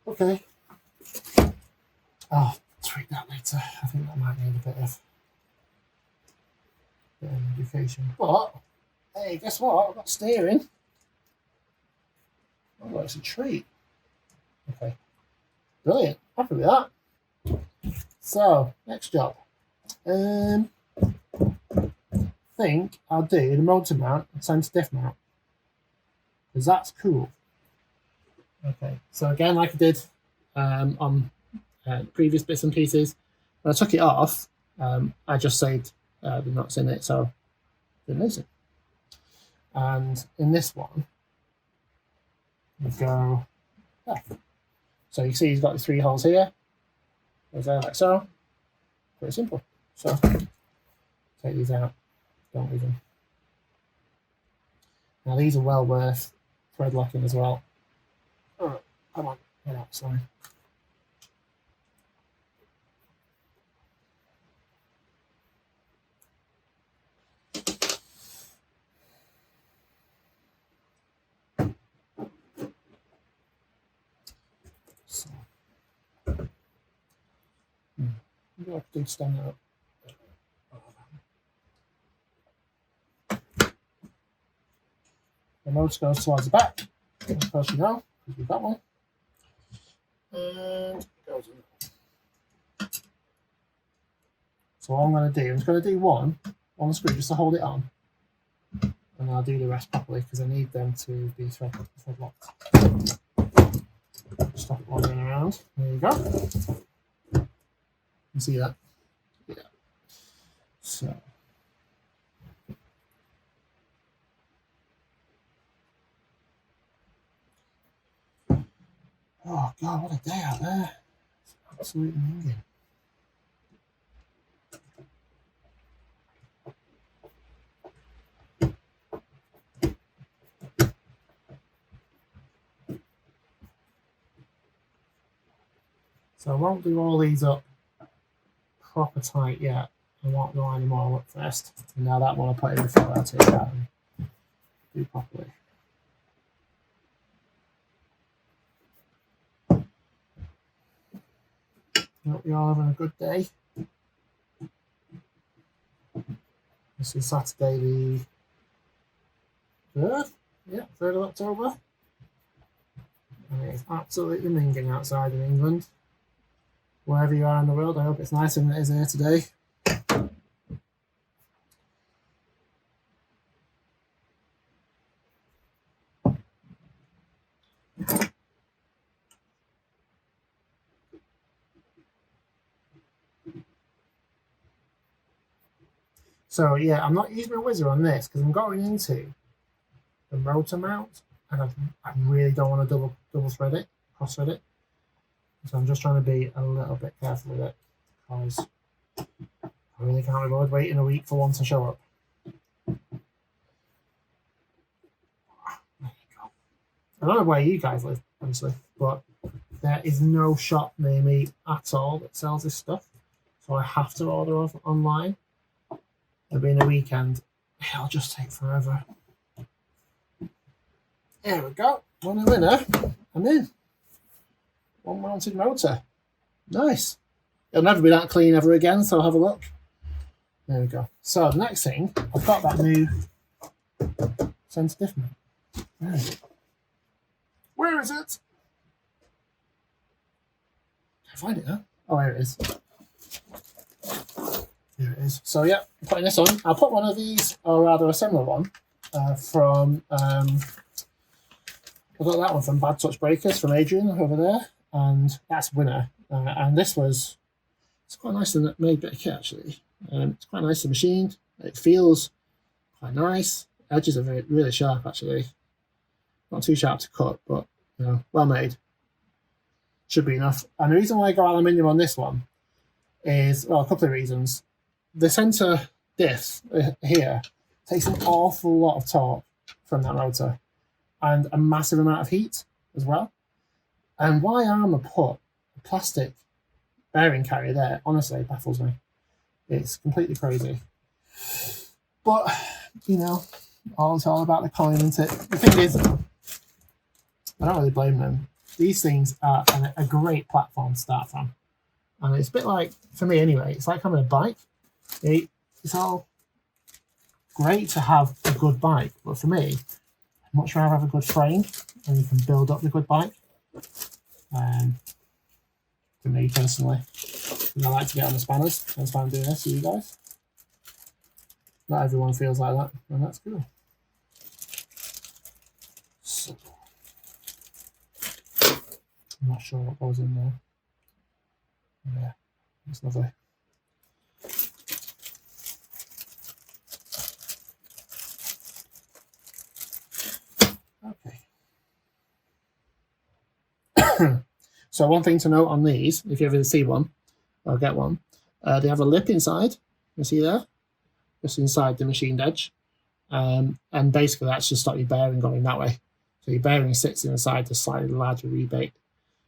Okay. I'll tweak that later. I think that might need a bit of education. But hey, guess what? I've got steering. Oh, that's a treat. Okay. Brilliant. Happy with that. So, next job. I think I'll do the motor mount and center diff mount, because that's cool. Okay, so again, like I did on previous bits and pieces, when I took it off, I just saved the nuts in it, so didn't lose it. And in this one, we go there. So you see he's got the 3 holes here, goes there like so. Pretty simple. So take these out, don't leave them. Now these are well worth thread locking as well. Oh, come on, get out, sorry. So, maybe I could stand that up. The motor goes towards the back, of course you know, because we've got one. And it goes in. So what I'm going to do, I'm just going to do one on the screw just to hold it on. And I'll do the rest properly because I need them to be thread locked. Stop it wandering around. There you go. You see that? Yeah. So. Oh God, what a day out there. It's absolutely minging. So I won't do all these up proper tight yet. I want to line them all up first. And now that one I'll put in the fill, I'll take it out and do properly. Hope you're all having a good day. This is Saturday the 3rd? Yeah, 3rd of October. And it's absolutely minging outside in England. Wherever you are in the world, I hope it's nicer than it is here today. So yeah, I'm not using my whizzer on this because I'm going into the rotor mount, and I really don't want to double thread it, cross thread it. So I'm just trying to be a little bit careful with it because I really can't avoid waiting a week for one to show up. I don't know where you guys live, honestly, but there is no shop near me at all that sells this stuff. So I have to order online. It'll be in a weekend. It'll just take forever. There we go. Winner. I'm in. One mounted motor. Nice. It'll never be that clean ever again, so I'll have a look. There we go. So the next thing, I've got that new centre different. Where is it? Can't find it now. Oh, here it is. Here it is. So yeah, I'm putting this on. I'll put one of these, or rather a similar one, from I've got that one from Bad Touch Breakers from Adrian over there, and that's winner. And this was, it's quite nice and made bit of kit actually. It's quite nicely machined. It feels quite nice. Edges are really sharp actually. Not too sharp to cut, but you know, well made. Should be enough. And the reason why I got aluminium on this one is, well, a couple of reasons. The centre diff here takes an awful lot of torque from that rotor and a massive amount of heat as well. And why Arrma put a plastic bearing carrier there, honestly, baffles me. It's completely crazy. But, you know, it's all about the coin, isn't it? The thing is, I don't really blame them. These things are a great platform to start from. And it's a bit like, for me anyway, it's like having a bike. It's all great to have a good bike, but for me, I'd much rather have a good frame and you can build up the good bike. For me personally, and I like to get on the spanners. That's why I'm doing this for you guys. Not everyone feels like that, and that's cool. So, I'm not sure what goes in there. Yeah, it's lovely. Okay. So one thing to note on these, if you ever see one, or get one, they have a lip inside. You see there? Just inside the machined edge. And basically that's to stop your bearing going that way. So your bearing sits inside the slightly larger rebate.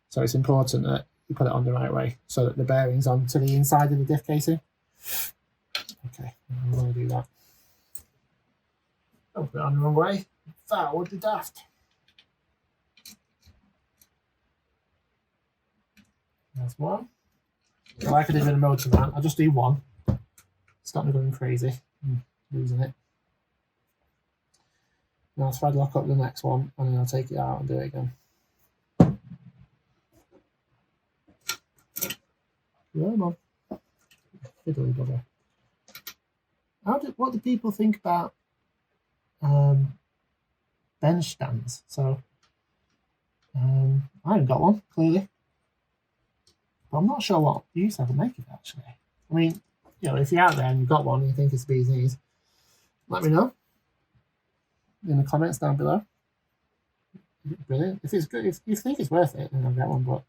So it's important that you put it on the right way so that the bearing's on to the inside of the diff casing. Okay, I'm going to do that. Don't put it on the wrong way. That would be daft. That's one. Like I did with the motor mount, I'll just do one. Stop me going crazy. I'm losing it. Now I'll thread lock up the next one and then I'll take it out and do it again. Come on. Fiddly bugger. What do people think about bench stands? So I haven't got one, clearly. But I'm not sure what use I can make of it, actually. I mean, you know, if you're out there and you've got one and you think it's bee's knees, let me know in the comments down below. Brilliant. If it's good, if you think it's worth it, then I'll get one, but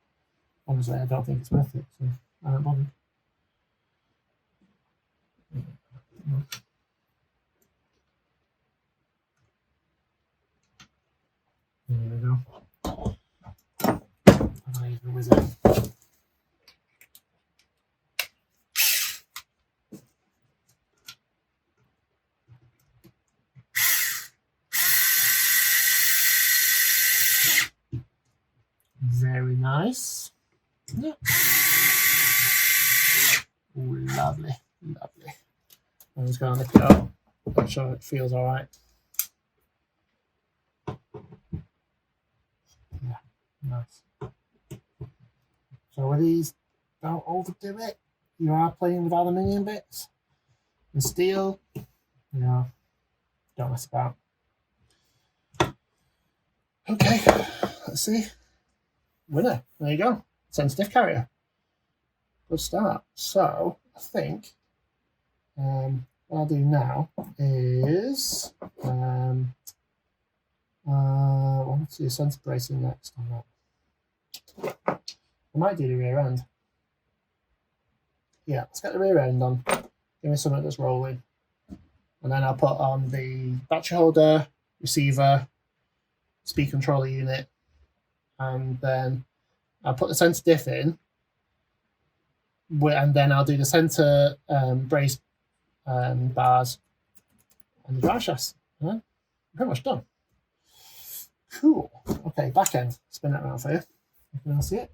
honestly, I don't think it's worth it, so I don't bother. There we go. I'll leave the wizard. Very nice. Yeah. Ooh, lovely, lovely. I'm just going to lift it up, make sure it feels all right. Yeah, nice. So with these, don't overdo it. You are playing with aluminium bits and steel. Yeah, don't mess about. Okay, let's see. Winner. There you go. Sensitive carrier. Good start. So I think what I'll do now is I want to do sensor bracing next on that. I might do the rear end. Yeah, let's get the rear end on. Give me something that's rolling. And then I'll put on the battery holder, receiver, speed controller unit, and then I'll put the centre diff in, and then I'll do the centre brace bars and the drive shafts. Yeah, pretty much done. Cool. Okay, back end. Spin that around for you. You can all see it.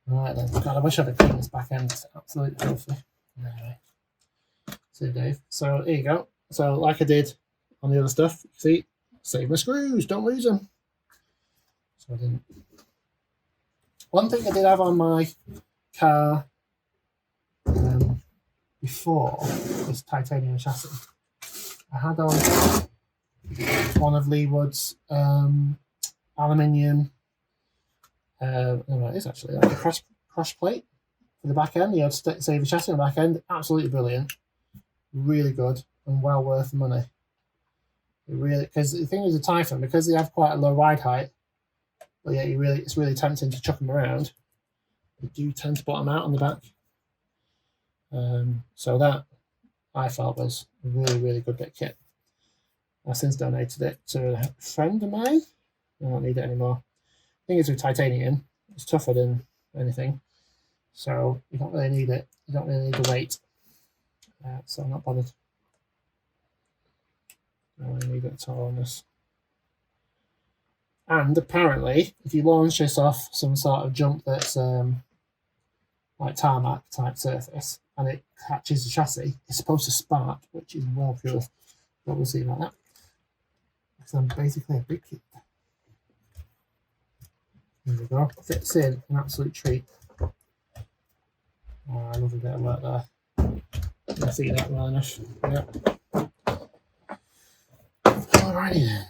Right then. God, I wish I'd have cleaned this back end. It's absolutely filthy. Anyway. See, Dave. So here you go. So like I did on the other stuff, see, save my screws, don't lose them. So I didn't. One thing I did have on my car before this titanium chassis, I had on one of Leewood's aluminium. No, it is actually like a crash plate for the back end. You had to save the chassis on the back end. Absolutely brilliant, really good, and well worth the money. It really, because the thing is, a Typhon, because they have quite a low ride height. Well, yeah, it's really tempting to chuck them around. They do tend to bottom out on the back. So that I felt was a really, really good bit of kit. I've since donated it to a friend of mine. I don't need it anymore. The thing is, with titanium, it's tougher than anything, so you don't really need it. You don't really need the weight, so I'm not bothered. I don't really need it at all on this. And apparently, if you launch this off some sort of jump that's like tarmac type surface, and it catches the chassis, it's supposed to spark, which is well pure. But we'll see about that. Because I'm basically a big kid. There we go. Fits in, an absolute treat. Oh, I love a bit of work there. You can see that well enough. Yep. Alrighty then.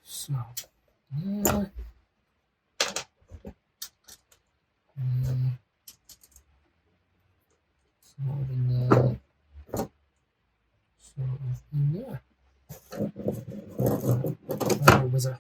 So, yeah. Sort of in there. Sort of in there. Oh, wizard.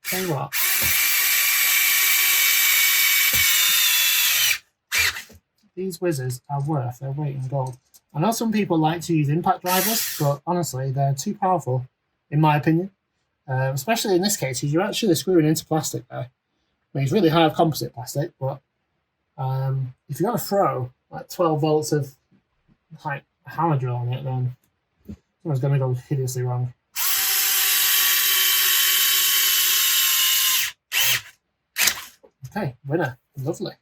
Tell you what, these whizzers are worth their weight in gold. I know some people like to use impact drivers, but honestly, they're too powerful, in my opinion. Especially in this case, because you're actually screwing into plastic there. I mean, it's really hard composite plastic, but if you're going to throw like 12 volts of like hammer drill on it, then someone's going to go hideously wrong. Okay, winner. Lovely.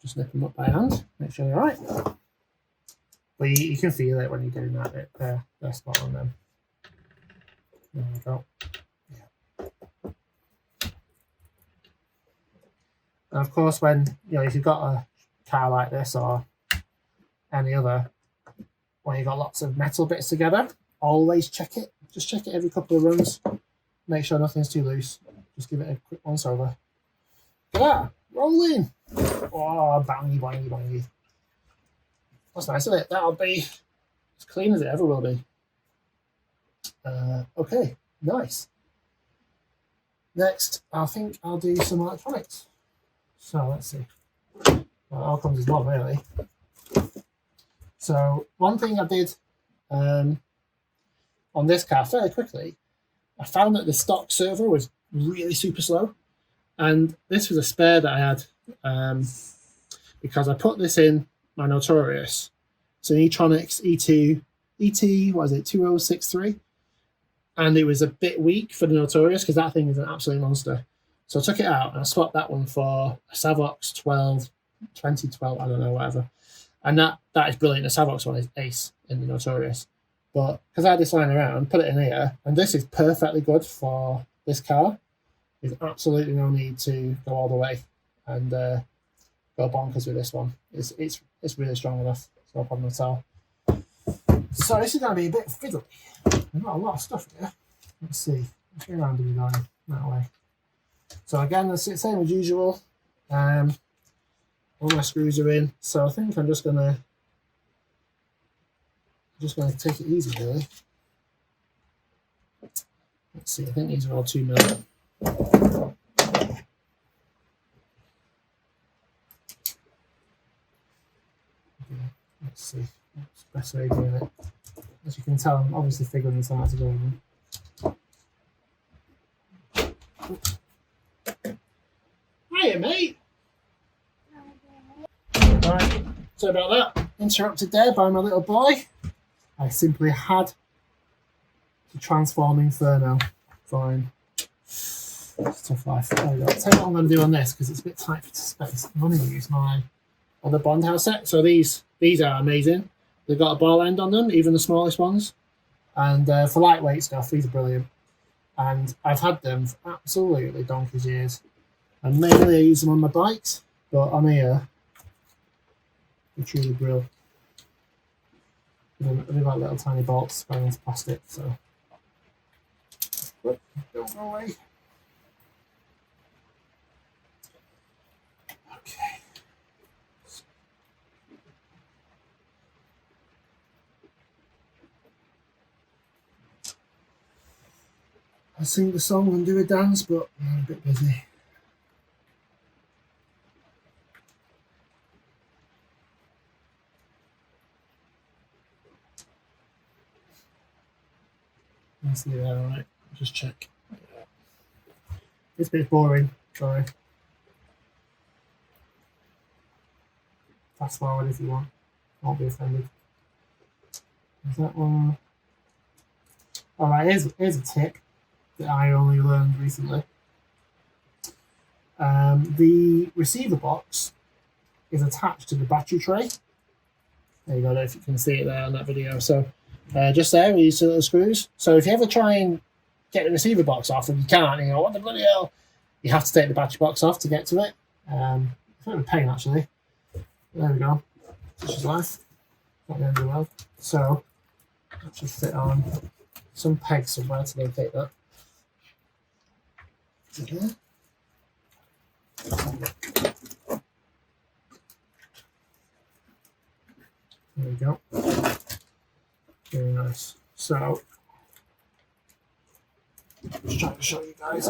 Just nip them up by hand. Make sure they're right. But you can feel it when you're doing that. They're spot on them. There we go. Yeah. And of course, when if you've got a car like this or any other, when you've got lots of metal bits together, always check it. Just check it every couple of runs. Make sure nothing's too loose. Just give it a quick once over. Look at that. Rolling. Oh, bangy, bangy, bangy. That's nice, isn't it? That'll be as clean as it ever will be. Okay, nice. Next, I think I'll do some electronics. So let's see. Well, it all comes as one, really. So one thing I did on this car fairly quickly, I found that the stock servo was really super slow, and this was a spare that I had because I put this in my Notorious. It's an E-tronics ET, what is it, 2063, and it was a bit weak for the Notorious because that thing is an absolute monster. So I took it out and I swapped that one for a Savox 2012, I don't know, whatever. And that is brilliant. The Savox one is ace in the Notorious. But because I had this lying around, put it in here, and this is perfectly good for this car. There's absolutely no need to go all the way and go bonkers with this one. It's really strong enough. It's no problem at all. So this is going to be a bit fiddly. We've got a lot of stuff here. Let's see. Which way around are we going? That way. So again, the same as usual. All my screws are in, so I think I'm just gonna take it easy, really. Let's see. I think these are all 2 mil. Let's see. What's the best way of doing it? As you can tell, I'm obviously figuring this out as I go on. Hiya, mate. Right. Sorry about that. Interrupted there by my little boy. I simply had to transform Inferno. Fine. It's a tough life. There we go. I'll tell you what I'm going to do on this because it's a bit tight for space. I'm going to use my other Bond house set. So these are amazing. They've got a ball end on them, even the smallest ones. And for lightweight stuff, these are brilliant. And I've had them for absolutely donkey's years. And mainly I use them on my bikes, but on here, they're truly brilliant. They've got little tiny bolts going into plastic, so don't go away. Okay. I sing the song and do a dance, but I'm a bit busy. Let's see there, alright. Just check. It's a bit boring, sorry. Fast forward if you want. Won't be offended. Is that one? Alright, here's a tip that I only learned recently. The receiver box is attached to the battery tray. There you go, I don't know if you can see it there on that video. So just there, we use the little screws. So if you ever try and get the receiver box off and you can't, you go, what the bloody hell? You have to take the battery box off to get to it. It's a bit of a pain, actually. There we go. This is life. Not the end of the world. So let's just fit on some pegs somewhere to locate that. Is it here? There we go. Very nice. So, just trying to show you guys.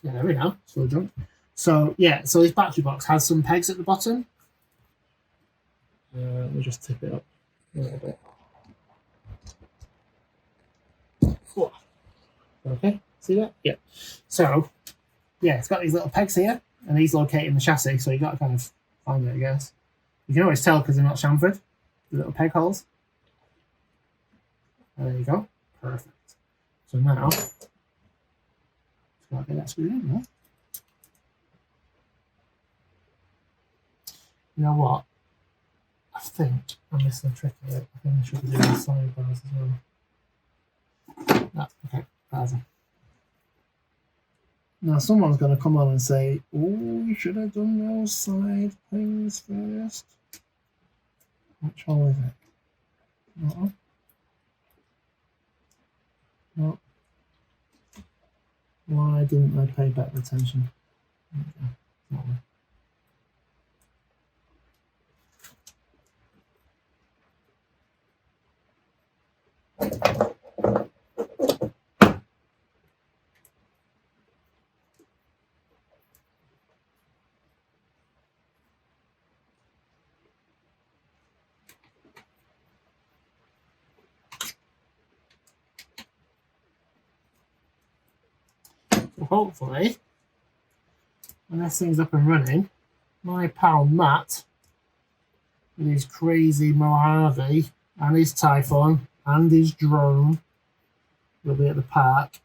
Yeah, there we go. Slow jump. So, yeah, so this battery box has some pegs at the bottom. Let me just tip it up a little bit. Okay, see that? Yeah. So, yeah, it's got these little pegs here, and these locate in the chassis, so you got to kind of find it, I guess. You can always tell because they're not chamfered, the little peg holes. There you go. Perfect. So now, just got to get that screwed in there. You know what? I think I'm missing a trick here. I think I should be doing the sidebars as well. No, okay, that's it. Now someone's going to come on and say, oh, you should have done those side things first. Which hole is it? No. No. Why didn't I pay better attention? Okay. Not one. Hopefully, when this thing's up and running, my pal Matt, with his crazy Mojave and his Typhon and his drone, will be at the park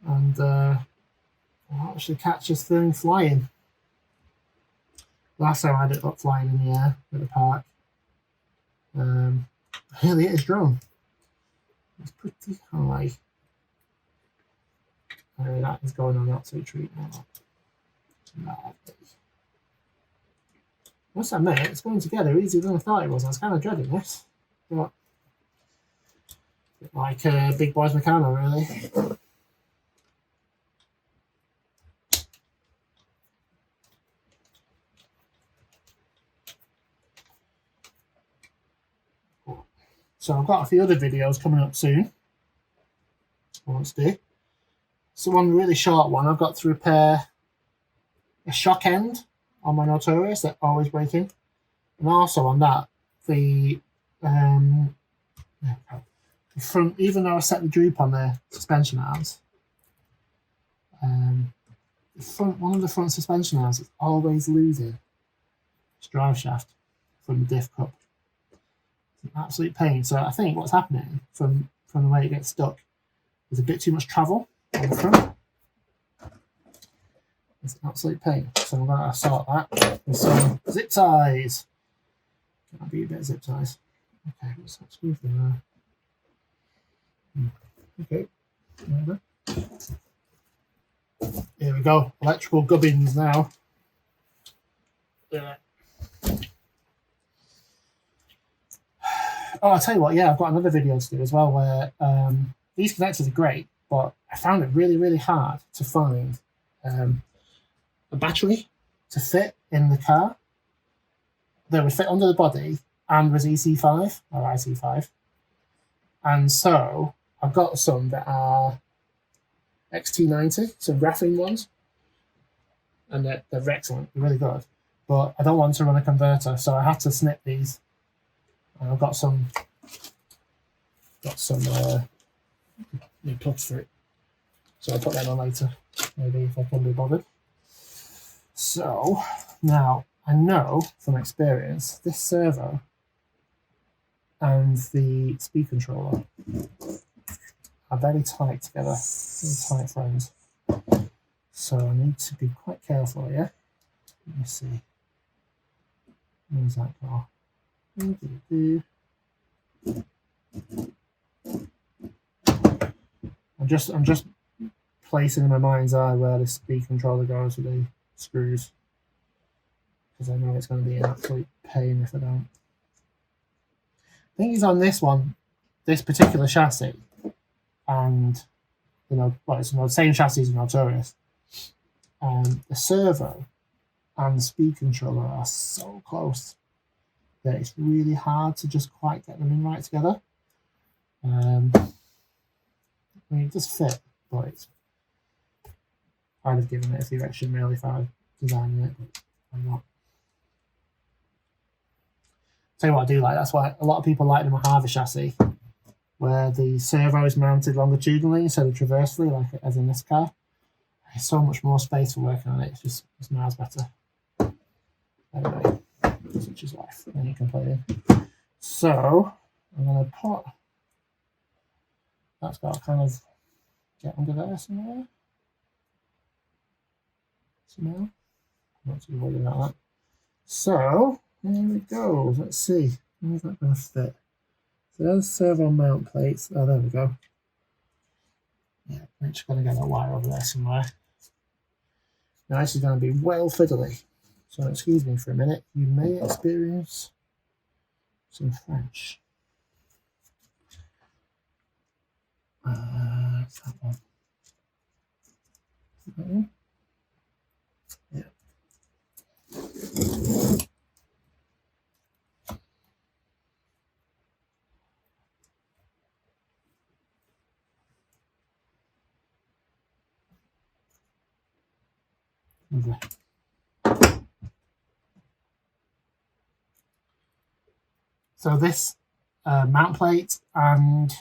and I'll actually catch this thing flying. Last time I had it up flying in the air at the park. Really, his drone. It's pretty high. That is going on that sweet treat now. What's that, mate? It's going together easier than I thought it was. I was kind of dreading this. But like Big Boys Meccano, really. So I've got a few other videos coming up soon. Let's do. So one really short one, I've got to repair a shock end on my Notorious that's always breaking. And also on that, the front, even though I set the droop on the suspension arms, one of the front suspension arms is always losing its drive shaft from the diff cup. It's an absolute pain. So I think what's happening from the way it gets stuck is a bit too much travel on the front. It's an absolute pain. So I'm going to sort that with some zip ties. That'll be a bit of zip ties. Okay, let's move them there. Okay, here we go. Electrical gubbins now. Yeah. Oh, I'll tell you what, yeah, I've got another video to do as well where these connectors are great, but I found it really, really hard to find a battery to fit in the car that would fit under the body and was EC5 or IC5. And so I've got some that are XT90, some graphene ones, and they're excellent, really good. But I don't want to run a converter, so I had to snip these. And I've got some new plugs for it. So I'll put that on later, maybe if I can be bothered. So now I know from experience this servo and the speed controller are very tight together, very tight friends. So I need to be quite careful here. Let me see. Where's that car? I'm just placing in my mind's eye where the speed controller goes with the screws, because I know it's going to be an absolute pain if I don't. I think it's on this one, this particular chassis, and well, it's the same chassis as Notorious. The servo and the speed controller are so close that it's really hard to just quite get them in right together. I mean, it does fit, but I'd have given it a few extra mil if I was designing it, but I'm not. Tell you what I do like, that's why a lot of people like the Mojave chassis, where the servo is mounted longitudinally instead of traversely, like as in this car. There's so much more space for working on it, it's miles better. Anyway, such is life, when you complain. So, I'm going to put, that's got to kind of get under there somewhere. I'm not too worried about that. So, there we go. Let's see. Where's that going to fit? So there's servo mount plates. Oh, there we go. Yeah, I'm just going to get that wire over there somewhere. Now, this is going to be well fiddly. So, excuse me for a minute. You may experience some French. That one. That one? Yeah. Okay. So this mount plate and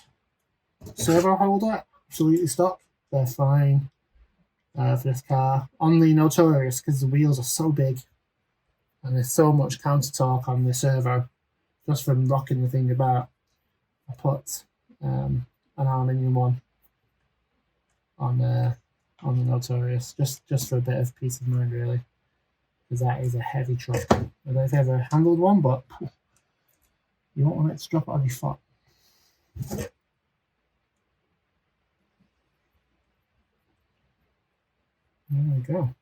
servo holder, absolutely stock. They're fine for this car. On the Notorious, because the wheels are so big and there's so much counter torque on the servo, just from rocking the thing about, I put an aluminium one on the Notorious, just for a bit of peace of mind, really, because that is a heavy truck. I don't know if you've ever handled one, but you won't want it to drop it on your foot. There we go.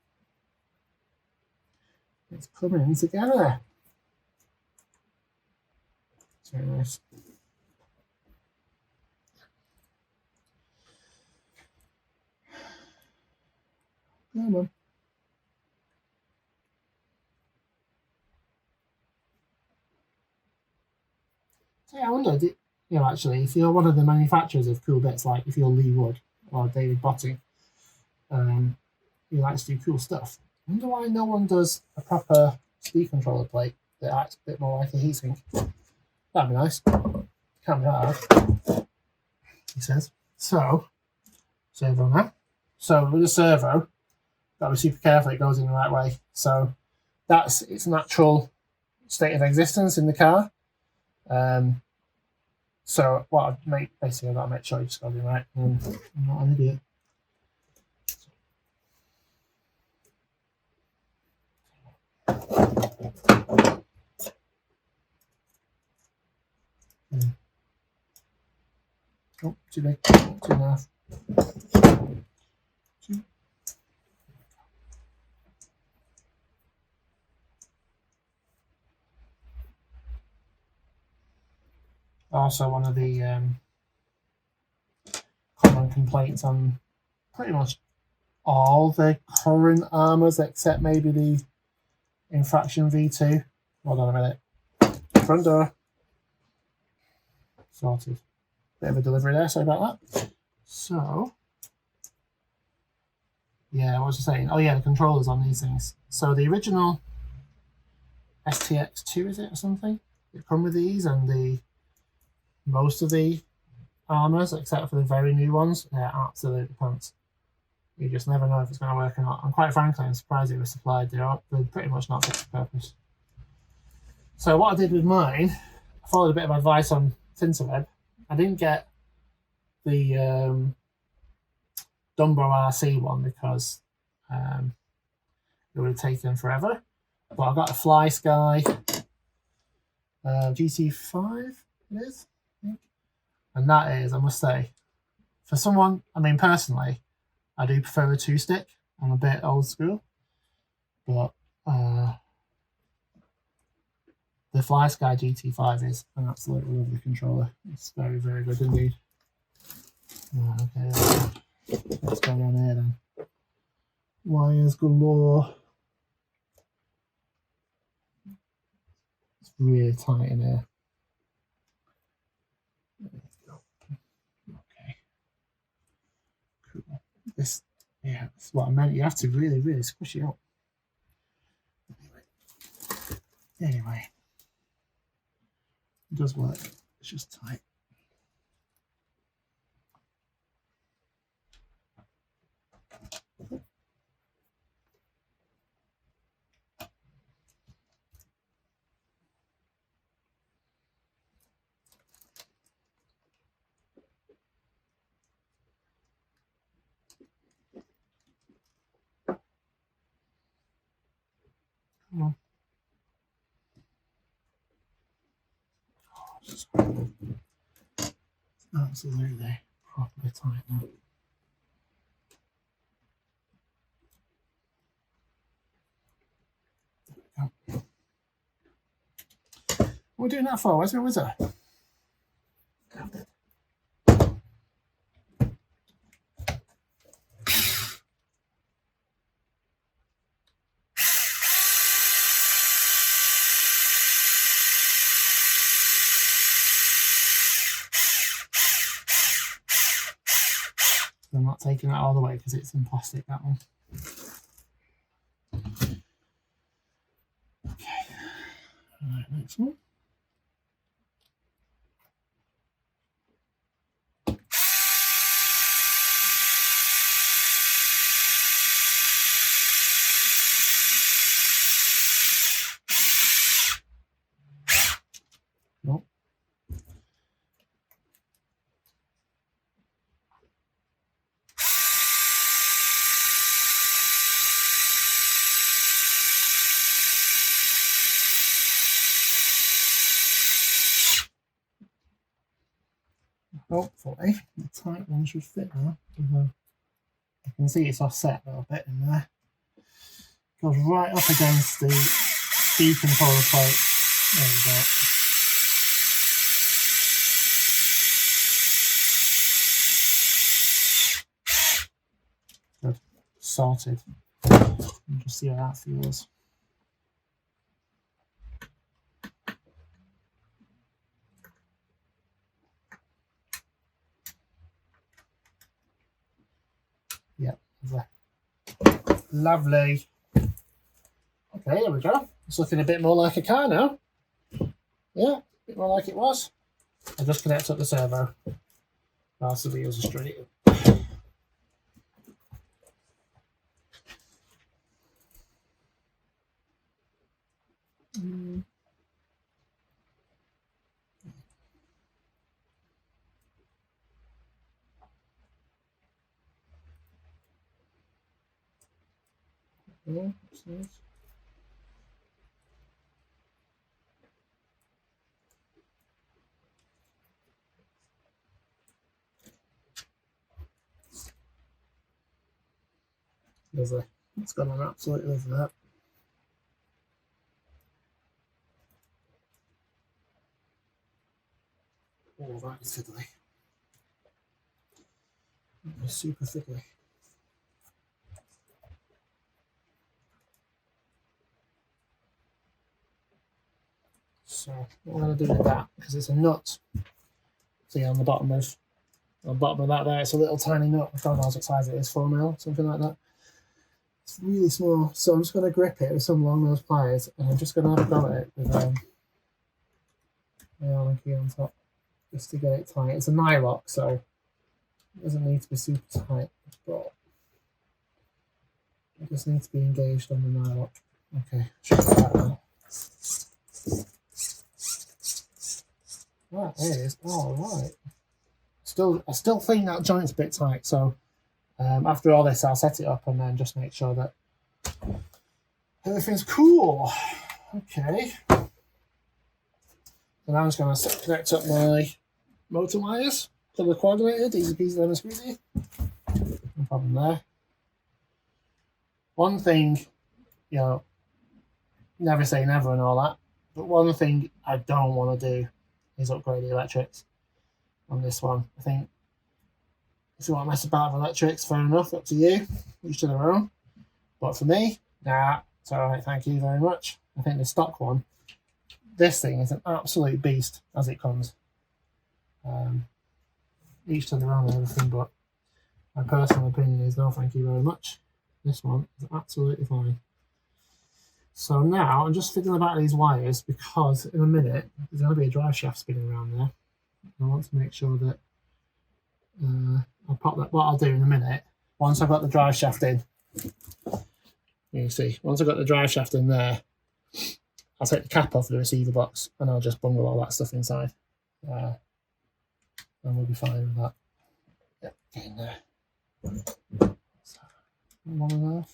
It's coming together. It's very nice. Come on. So yeah, I wonder, you know, actually, if you're one of the manufacturers of cool bits, like if you're Lee Wood or David Botting, you like to do cool stuff. I wonder why no one does a proper speed controller plate that acts a bit more like a heatsink. That'd be nice. Can't be hard, he says. So, servo now. So with a servo, gotta be super careful it goes in the right way. So that's its natural state of existence in the car. So what I've basically I've got to make sure you just got it right. I'm not an idiot. Oh, too big. 2.5. Also, one of the common complaints on pretty much all the current Arrmas, except maybe the Infraction V2. Hold on a minute. Front door. Sorted. Bit of a delivery there, sorry about that. So, yeah, what was I saying? Oh yeah, the controllers on these things. So the original STX2, is it, or something? It come with these, and most of the Arrmas, except for the very new ones, they're absolutely pants. You just never know if it's going to work or not. And quite frankly, I'm surprised it was supplied. They're pretty much not fit for purpose. So what I did with mine, I followed a bit of advice on Tinterweb. I didn't get the Dumbo RC one because it would have taken forever. But I got a Fly Sky GT5, it is, I think. And that is, I must say, for someone, I mean, personally, I do prefer a 2-stick. I'm a bit old school. But the Fly Sky GT5 is an absolutely lovely controller. It's very, very good indeed. Okay, let's go down here then. Wires galore. It's really tight in here. There we go. Okay. Cool. This, yeah, that's what I meant. You have to really, really squish it up. Anyway. It does work. It's just tight. Come on. Absolutely properly tight now. There we go. What are we doing that for? Where's my wizard? I'm not taking that all the way because it's in plastic, that one. Okay. Alright, next one. Nope. Hopefully the tight one should fit now. You can see it's offset a little bit in there. Goes right up against the speed controller plate. There we go. Good. Sorted. And just see how that feels. Lovely. Okay, there we go. It's looking a bit more like a car now. Yeah, a bit more like it was. I'll just connect up the servo whilst the wheels are straight. Yeah, that's nice. Lovely. It's gone on absolutely lovely that. Oh, that is fiddly. That is super fiddly. So what I'm going to do with that, because it's a nut, see on the bottom of that there, it's a little tiny nut. I don't know what size it is, 4mm, something like that. It's really small, so I'm just going to grip it with some long nose pliers, and I'm just going to have a go at it with the Allen key on top, just to get it tight. It's a nylock, so it doesn't need to be super tight, but it just needs to be engaged on the nylock. Okay, should be that now. That is all right. I still think that joint's a bit tight, so after all this, I'll set it up and then just make sure that everything's cool. Okay. So now I'm just going to connect up my motor wires, color coordinated, easy peasy lemon squeezy. No problem there. One thing, you know, never say never and all that, but one thing I don't want to do is upgrade the electrics on this one. I think if you want to mess about with electrics, fair enough, up to you, each to their own. But for me, nah, it's all right, thank you very much. I think the stock one, this thing is an absolute beast as it comes. Each to their own and everything, but my personal opinion is no, thank you very much. This one is absolutely fine. So now I'm just fiddling about these wires because in a minute there's going to be a drive shaft spinning around there. I want to make sure that I'll pop that. What I'll do in a minute, once I've got the drive shaft in, you see, once I've got the drive shaft in there, I'll take the cap off the receiver box and I'll just bungle all that stuff inside. And we'll be fine with that. Yep, get in there. So, 1.5.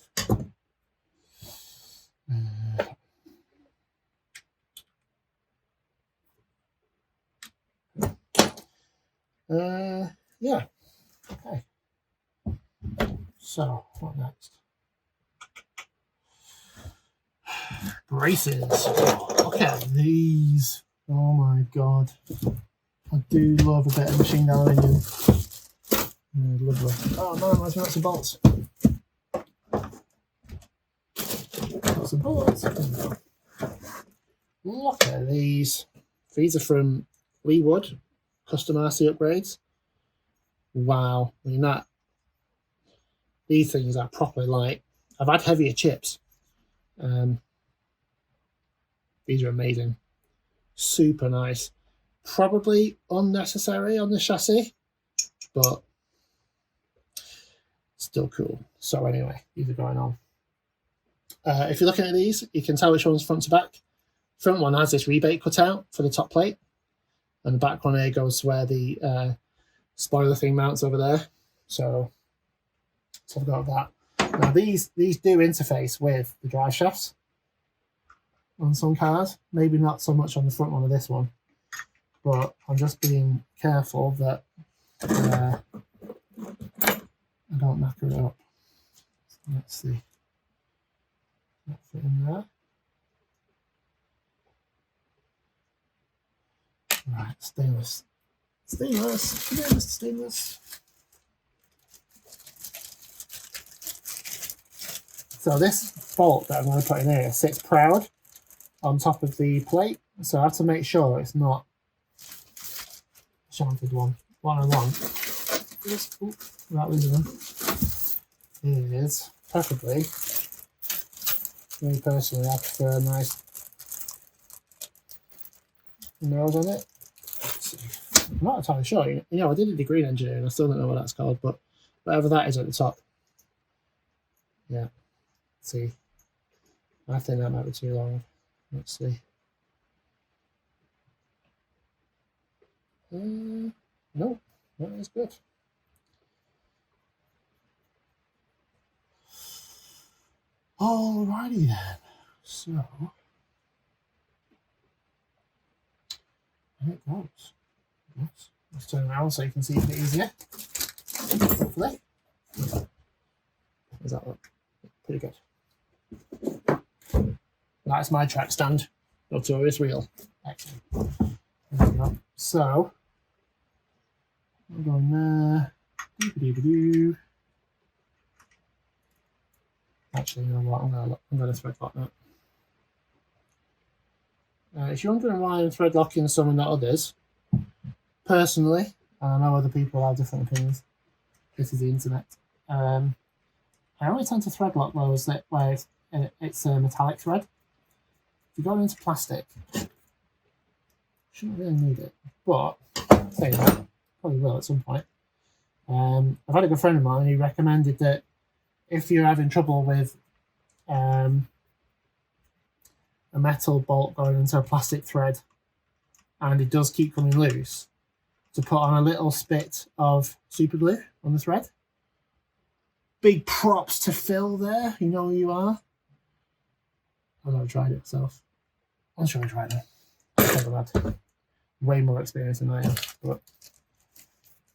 Yeah. Okay. So, what next? Braces. Oh, look at these. Oh my god. I do love a bit of machined aluminium. Lovely. Oh no, there's lots of bolts. Lots of bolts. Look at these. These are from Leewood Custom RC Upgrades. Wow. I mean, these things are properly light. I've had heavier chips. These are amazing. Super nice. Probably unnecessary on the chassis, but still cool. So anyway, these are going on. If you're looking at these, you can tell which one's front to back. Front one has this rebate cut out for the top plate, and the back one here goes to where the spoiler thing mounts over there. So I've got that. Now these do interface with the drive shafts on some cars. Maybe not so much on the front one of this one, but I'm just being careful that I don't knacker it up. So let's see. That fit in there. Right, stainless. Stainless. Yeah, Mr. Stainless. So this bolt that I'm going to put in here sits proud on top of the plate. So I have to make sure it's not a shanted one. What I want is, without losing them, is preferably, me personally, I prefer a nice nose on it. Let's see. I'm not entirely sure. You know, I did a degree in engineering. I still don't know what that's called, but whatever that is at the top. Yeah. Let's see. I think that might be too long. Let's see. No, that is good. Alrighty then. So there it goes. Let's turn around so you can see it a bit easier. Hopefully. Does that look pretty good? That's my track stand. Notorious wheel. Excellent. There we go. So I'm going there. Actually, you know what? I'm going to thread lock that. If you're wondering why I'm thread locking some and not others, personally, I know other people have different opinions. This is the internet. I only tend to thread lock those that where it's a metallic thread. If you go into plastic, you shouldn't really need it. But saying that, probably will at some point. I've had a good friend of mine who recommended that if you're having trouble with a metal bolt going into a plastic thread and it does keep coming loose, to put on a little spit of super glue on the thread. Big props to Phil there, you know who you are. I've never tried it myself. I'm sure I tried it. I've never had way more experience than I have, but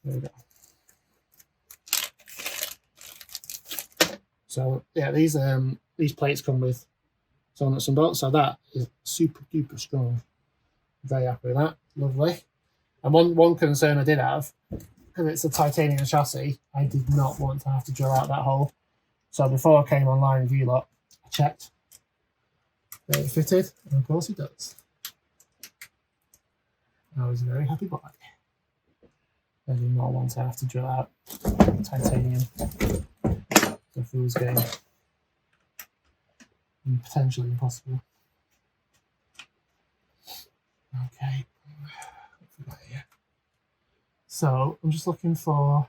there we go. So yeah, these plates come with some nuts and bolts, so that is super duper strong. Very happy with that. Lovely. And one concern I did have, because it's a titanium chassis, I did not want to have to drill out that hole. So before I came online with you lot, I checked that it fitted, and of course it does. I was a very happy boy. I did not want to have to drill out titanium. The fool's game. And potentially impossible. Okay. So I'm just looking for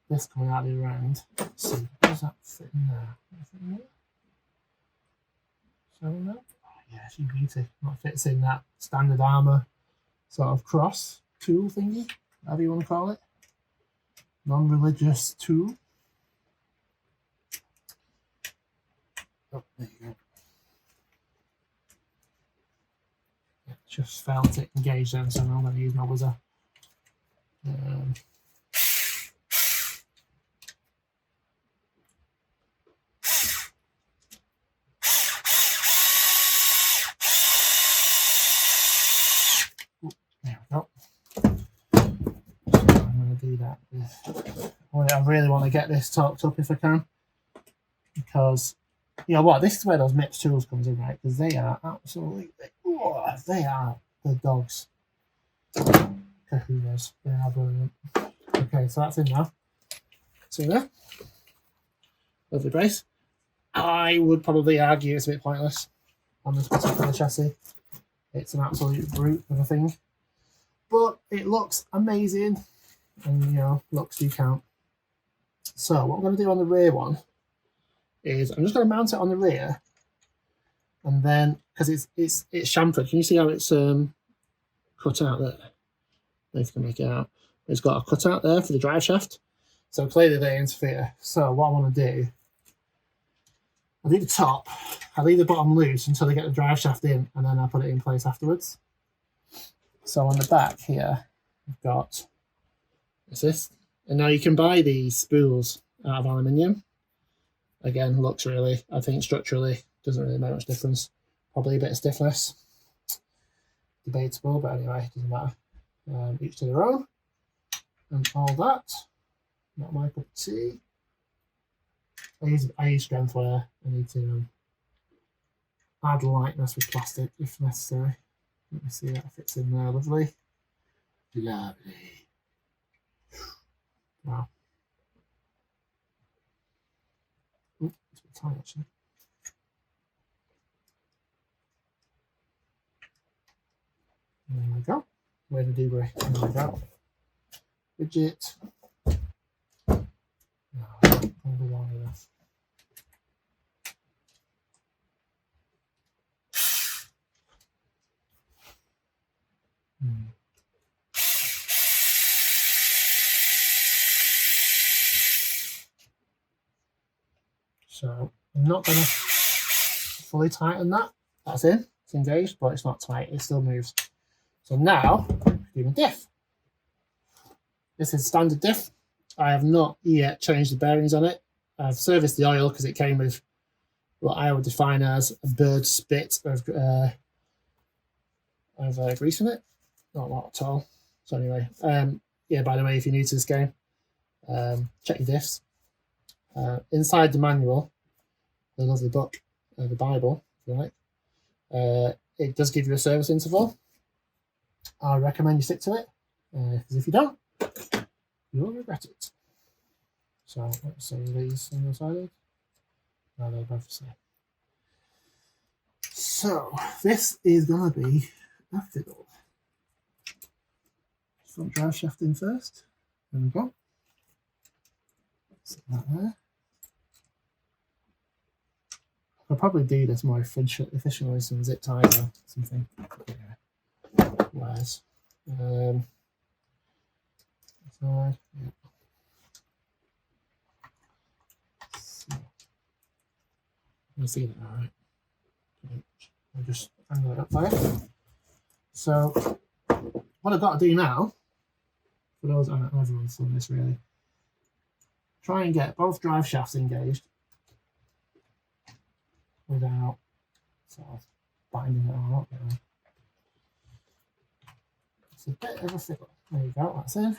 this coming out of the other end. Let's see, does that fit in there? Fit in there? Showing that? Oh, yeah, she's beauty. That fits in that standard Arrma sort of cross tool thingy, whatever you want to call it. Non-religious tool. Oh, there you go. Yeah, just felt it engaged then, so now I'm going to use my whizzer. There we go. So I'm going to do that. I really want to get this torqued up if I can, because you know what, this is where those MIPS tools comes in, right? Because they are absolutely, they are the dogs. Kahunas. They are brilliant. Okay, so that's in now. See there? Lovely brace. I would probably argue it's a bit pointless on this particular chassis. It's an absolute brute of a thing. But it looks amazing. And, you know, looks do count. So what I'm going to do on the rear one is I'm just going to mount it on the rear. And then, because it's chamfered, can you see how it's cut out there? If you can make it out. It's got a cutout there for the drive shaft. So clearly they interfere. So what I want to do, I leave the top, I leave the bottom loose until I get the drive shaft in, and then I put it in place afterwards. So on the back here, I've got this. And now you can buy these spools out of aluminium. Again, looks really, I think structurally, doesn't really make much difference. Probably a bit of stiffness. Debatable, but anyway, it doesn't matter. Each to their own. And all that. Not my cup of tea. I use strength wear. I need to add lightness with plastic if necessary. Let me see if that fits in there. Lovely. Lovely. Wow. tight actually. There we go. Where's the debris? There we go. Widget. No, probably long enough. So I'm not going to fully tighten that. That's in. It's engaged, but it's not tight. It still moves. So now, do my diff. This is standard diff. I have not yet changed the bearings on it. I've serviced the oil because it came with what I would define as a bird spit of grease in it. Not a lot at all. So anyway, yeah, by the way, if you're new to this game, check your diffs. Inside the manual, the lovely book, the Bible, if you like, it does give you a service interval. I recommend you stick to it, because if you don't, you'll regret it. So let's see these single-sided. No, they're both the same. So this is going to be a fiddle. Front drive shaft in first. There we go. Set that there. I'll probably do this more efficiently with some zip ties or something. Yeah. Whereas, side, yeah. So, you see that all right. I'll just angle it up there. So, what I've got to do now, for those, I don't know, everyone's done this really, try and get both drive shafts engaged without sort of binding it all up. You know. It's a bit of a fiddle. There you go, that's in.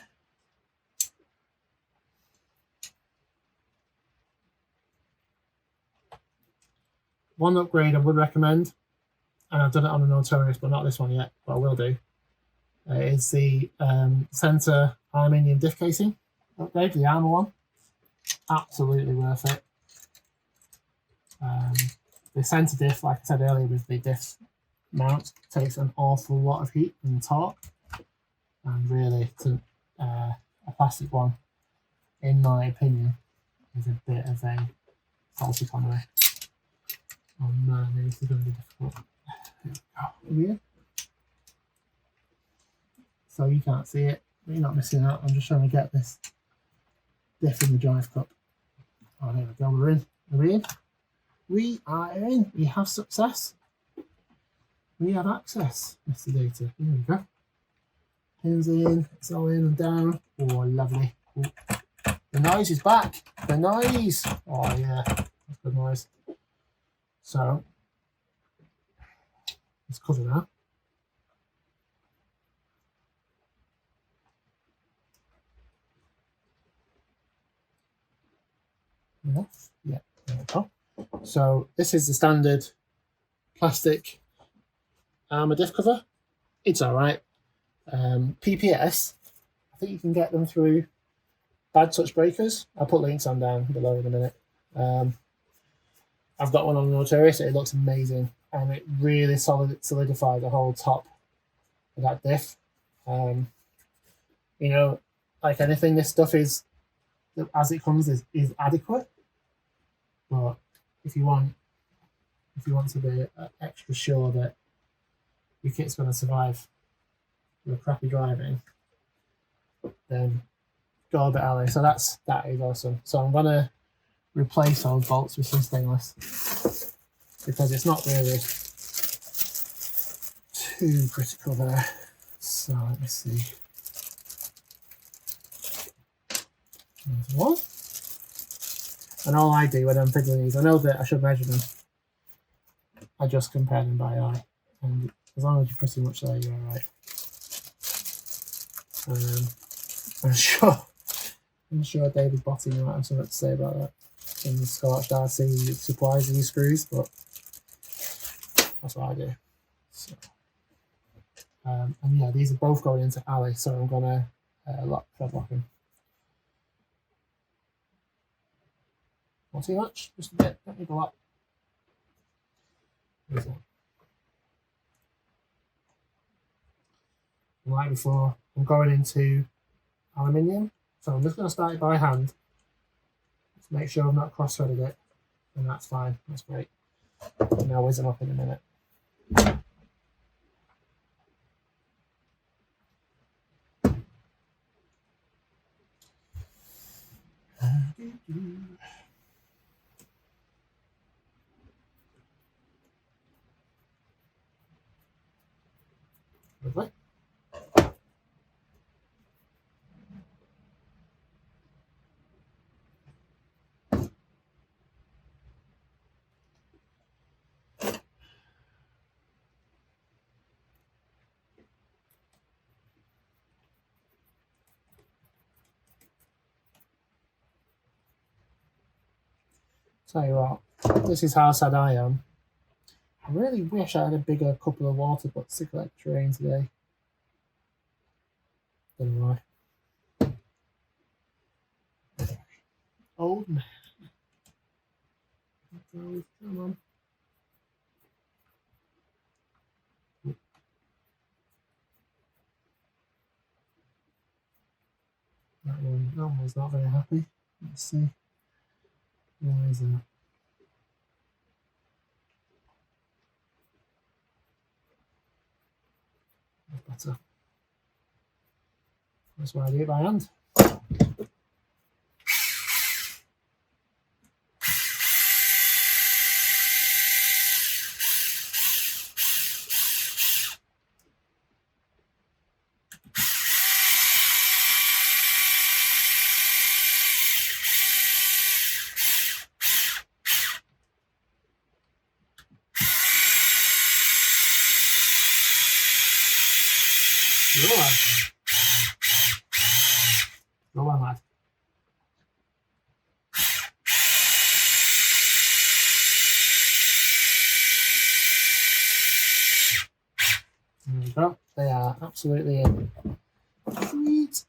One upgrade I would recommend, and I've done it on a Notorious, but not this one yet, but I will do, is the centre aluminium diff casing upgrade, the Arrma one. Absolutely worth it. The centre diff, like I said earlier, with the diff mount, takes an awful lot of heat and torque, and really, a plastic one, in my opinion, is a bit of a false economy. Oh man, this is going to be difficult. Here. So you can't see it, but you're not missing out. I'm just trying to get this diff in the drive cup. Oh, there we go. We're in. Are we in? We are in. We have success. We have access. That's the data. Here we go. Pins in. It's all in and down. Oh, lovely. Oh. The noise is back. The noise. Oh, yeah. That's good noise. So, let's cover that. Enough? Yeah, there we go. So this is the standard plastic Arrma diff cover. It's all right. PPS, I think you can get them through Bad Touch Breakers. I'll put links on down below in a minute. I've got one on Notorious. It looks amazing, and it really solidifies the whole top of that diff. You know, like anything, this stuff is, as it comes, is adequate. But if you want to be extra sure that your kit's going to survive your crappy driving, then go a bit early. So that is awesome. So I'm going to replace those bolts with some stainless, because it's not really too critical there. So let me see. There's one. And all I do when I'm fiddling these, I know that I should measure them. I just compare them by eye. And as long as you're pretty much there, you're alright. I'm sure David Botting might have something to say about that. In the ScorchedRC supplies these screws, but that's what I do. So, and yeah, these are both going into alley, so I'm going to thread lock them. Not too much, just a bit, don't need a lot. Like before, I'm going into aluminium, so I'm just going to start it by hand to make sure I've not cross-threaded it, and that's fine, that's great. And I'll whiz them up in a minute. Lovely. Tell you what, this is how sad I am. I really wish I had a bigger couple of water butts to collect terrain today. Don't know why. Old man. Come on. That one was not very happy. Let's see. Why is that? That's better. That's why I do it by hand. Go on, lad. There we go. They are absolutely in. Sweet.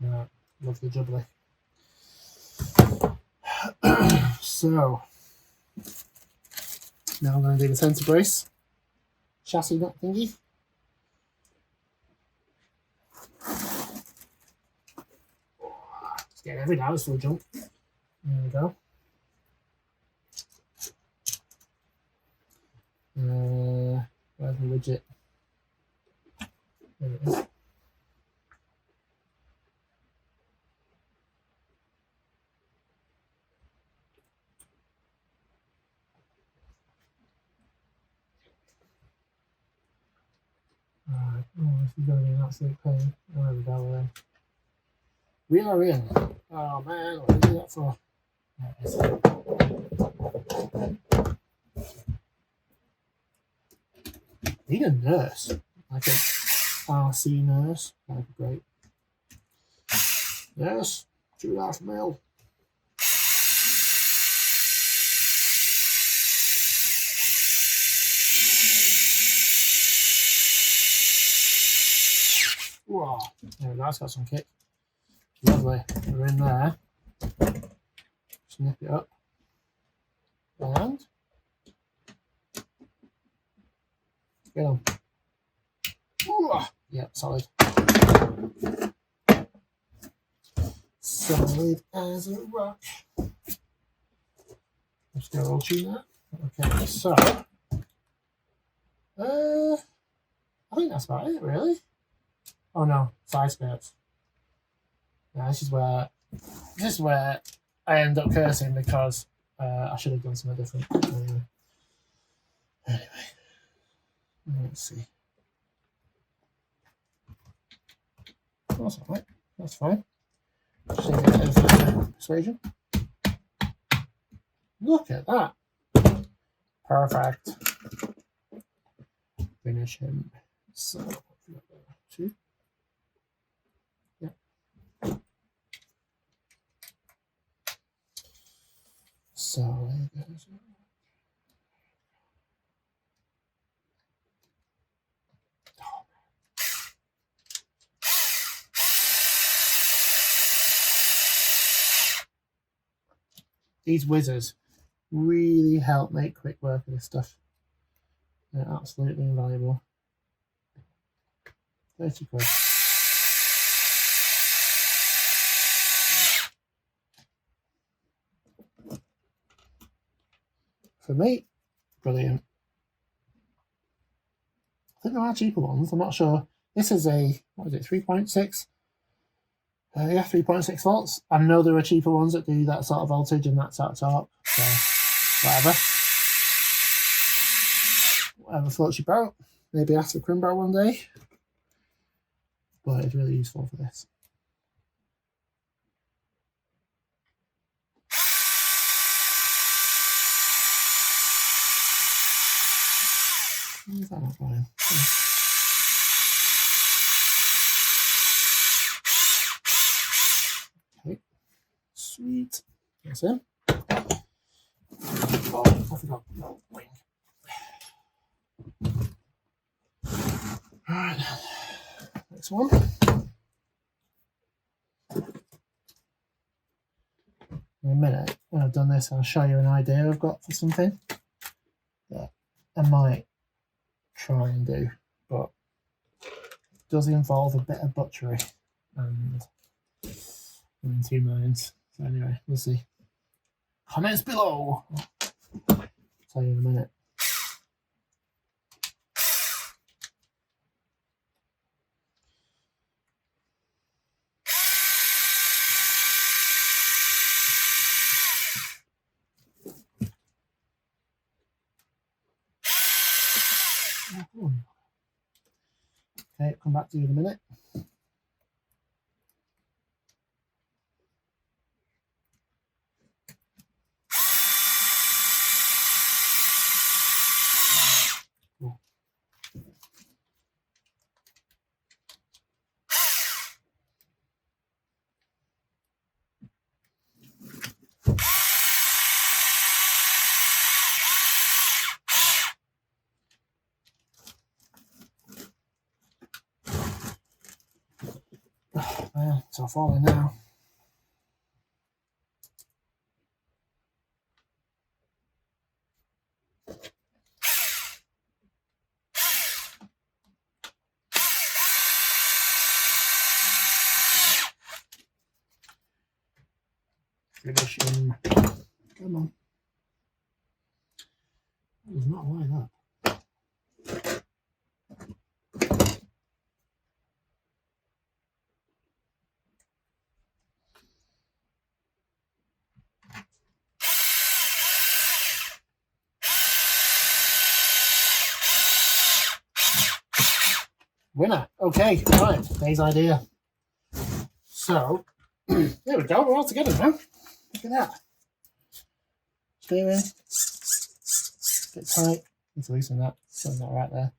Yeah, lovely jubbly. So, now I'm going to do the centre brace. Chassis nut thingy. Just get every now it's full jump. There we go. Where's the widget? There it is. Alright, oh, this is going to be an absolute pain. Oh, there we go then. We are in. Oh man, what did I do that for? There it is. Need a nurse. Like an RC nurse. That would be great. Yes, 2.5 mil. Whoa, there we go, that's got some kick. Lovely, we're in there. Snip it up. And get on. Ooh, yeah, solid. Solid as a rock. Let's go all tune that. Okay, so I think that's about it really. Oh no, side skirts. Yeah, this is where I end up cursing because I should have done something different. Anyway, let's see. That's all right. That's fine. Just take a bit of persuasion. Look at that. Perfect. Finish him. So, 2. Yeah. So there you go. These whizzers really help make quick work of this stuff. They're absolutely invaluable. 30 quid. For me, brilliant. I think there are cheaper ones. I'm not sure. This is a, what is it, 3.6? Yeah, 3.6 volts. I know there are cheaper ones that do that sort of voltage and that sort of torque. So, whatever. Whatever floats your boat. Maybe ask for Crimbo one day. But it's really useful for this. Is that not fine? Okay, sweet. That's it. Oh, I forgot. No, wing. Alright, next one. In a minute, when I've done this, I'll show you an idea I've got for something that I might try and do, but it does involve a bit of butchery, and I'm in two minds. So anyway, we'll see. Comments below. I'll tell you in a minute. Okay, come back to you in a minute. Well, it's all falling now. Tradition. Come on. That does not line up. Winner. Okay, right. Today's idea. So, there we go. We're all together now. Look at that. Steering. Bit tight. Need to loosen that. Something's not right there.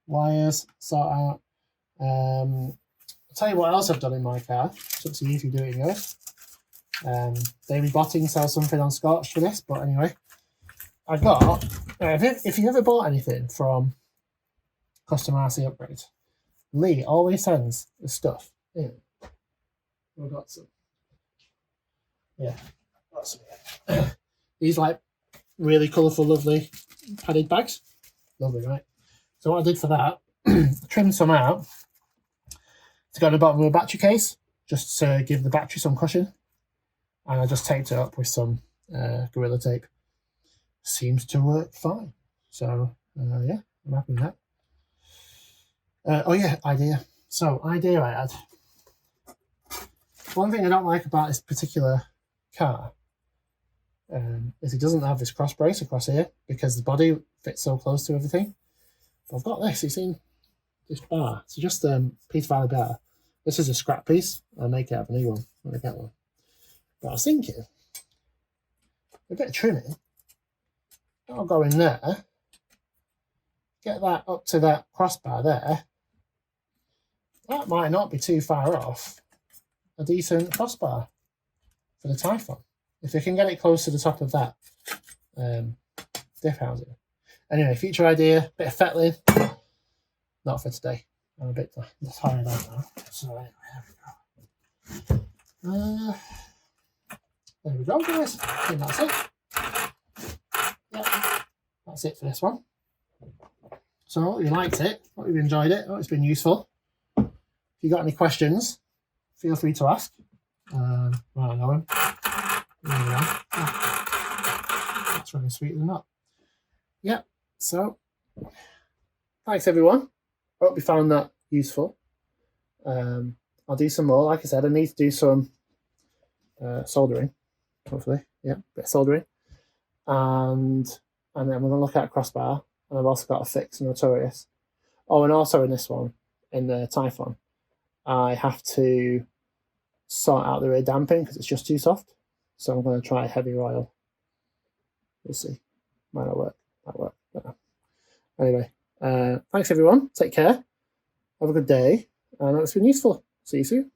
Wires. Sort out. I'll tell you what else I've done in my car. It's up to you if you do it in yours. Daily Botting sells something on Scorched for this, but anyway. I got, if you ever bought anything from Custom RC Upgrades, Lee always sends the stuff in. We've got some. Yeah, got some here. These like really colourful, lovely padded bags. Lovely, right? So what I did for that, I trimmed some out to go to the bottom of a battery case, just to give the battery some cushion. And I just taped it up with some Gorilla Tape. Seems to work fine. So, yeah, I'm happy with that. Oh, yeah, idea. So, idea I had. One thing I don't like about this particular car is it doesn't have this cross brace across here because the body fits so close to everything. But I've got this. You've seen this bar. It's just a Peace Valley bar. This is a scrap piece. I'll make it have a new one when I get one. But I was thinking, a bit of trimming. I'll go in there, get that up to that crossbar there. That might not be too far off a decent crossbar for the Typhon. if we can get it close to the top of that diff housing. Anyway, future idea, bit of fettling. Not for today. I'm a bit tired out now. So anyway, there we go, guys. I think that's it. Yeah, that's it for this one. So I hope you liked it. I hope you've enjoyed it. I hope it's been useful. If you got any questions, feel free to ask. I don't know him. There we go. Oh, that's running sweeter than that. Yeah, so thanks everyone. I hope you found that useful. I'll do some more. Like I said, I need to do some soldering, hopefully. Yeah, bit of soldering. And then we're going to look at a crossbar. And I've also got a fix Notorious. Oh, and also in this one, in the Typhon, I have to sort out the rear damping because it's just too soft. So I'm going to try heavy royal. We'll see. Might not work. Might work. But anyway, thanks everyone. Take care. Have a good day. And it's been useful. See you soon.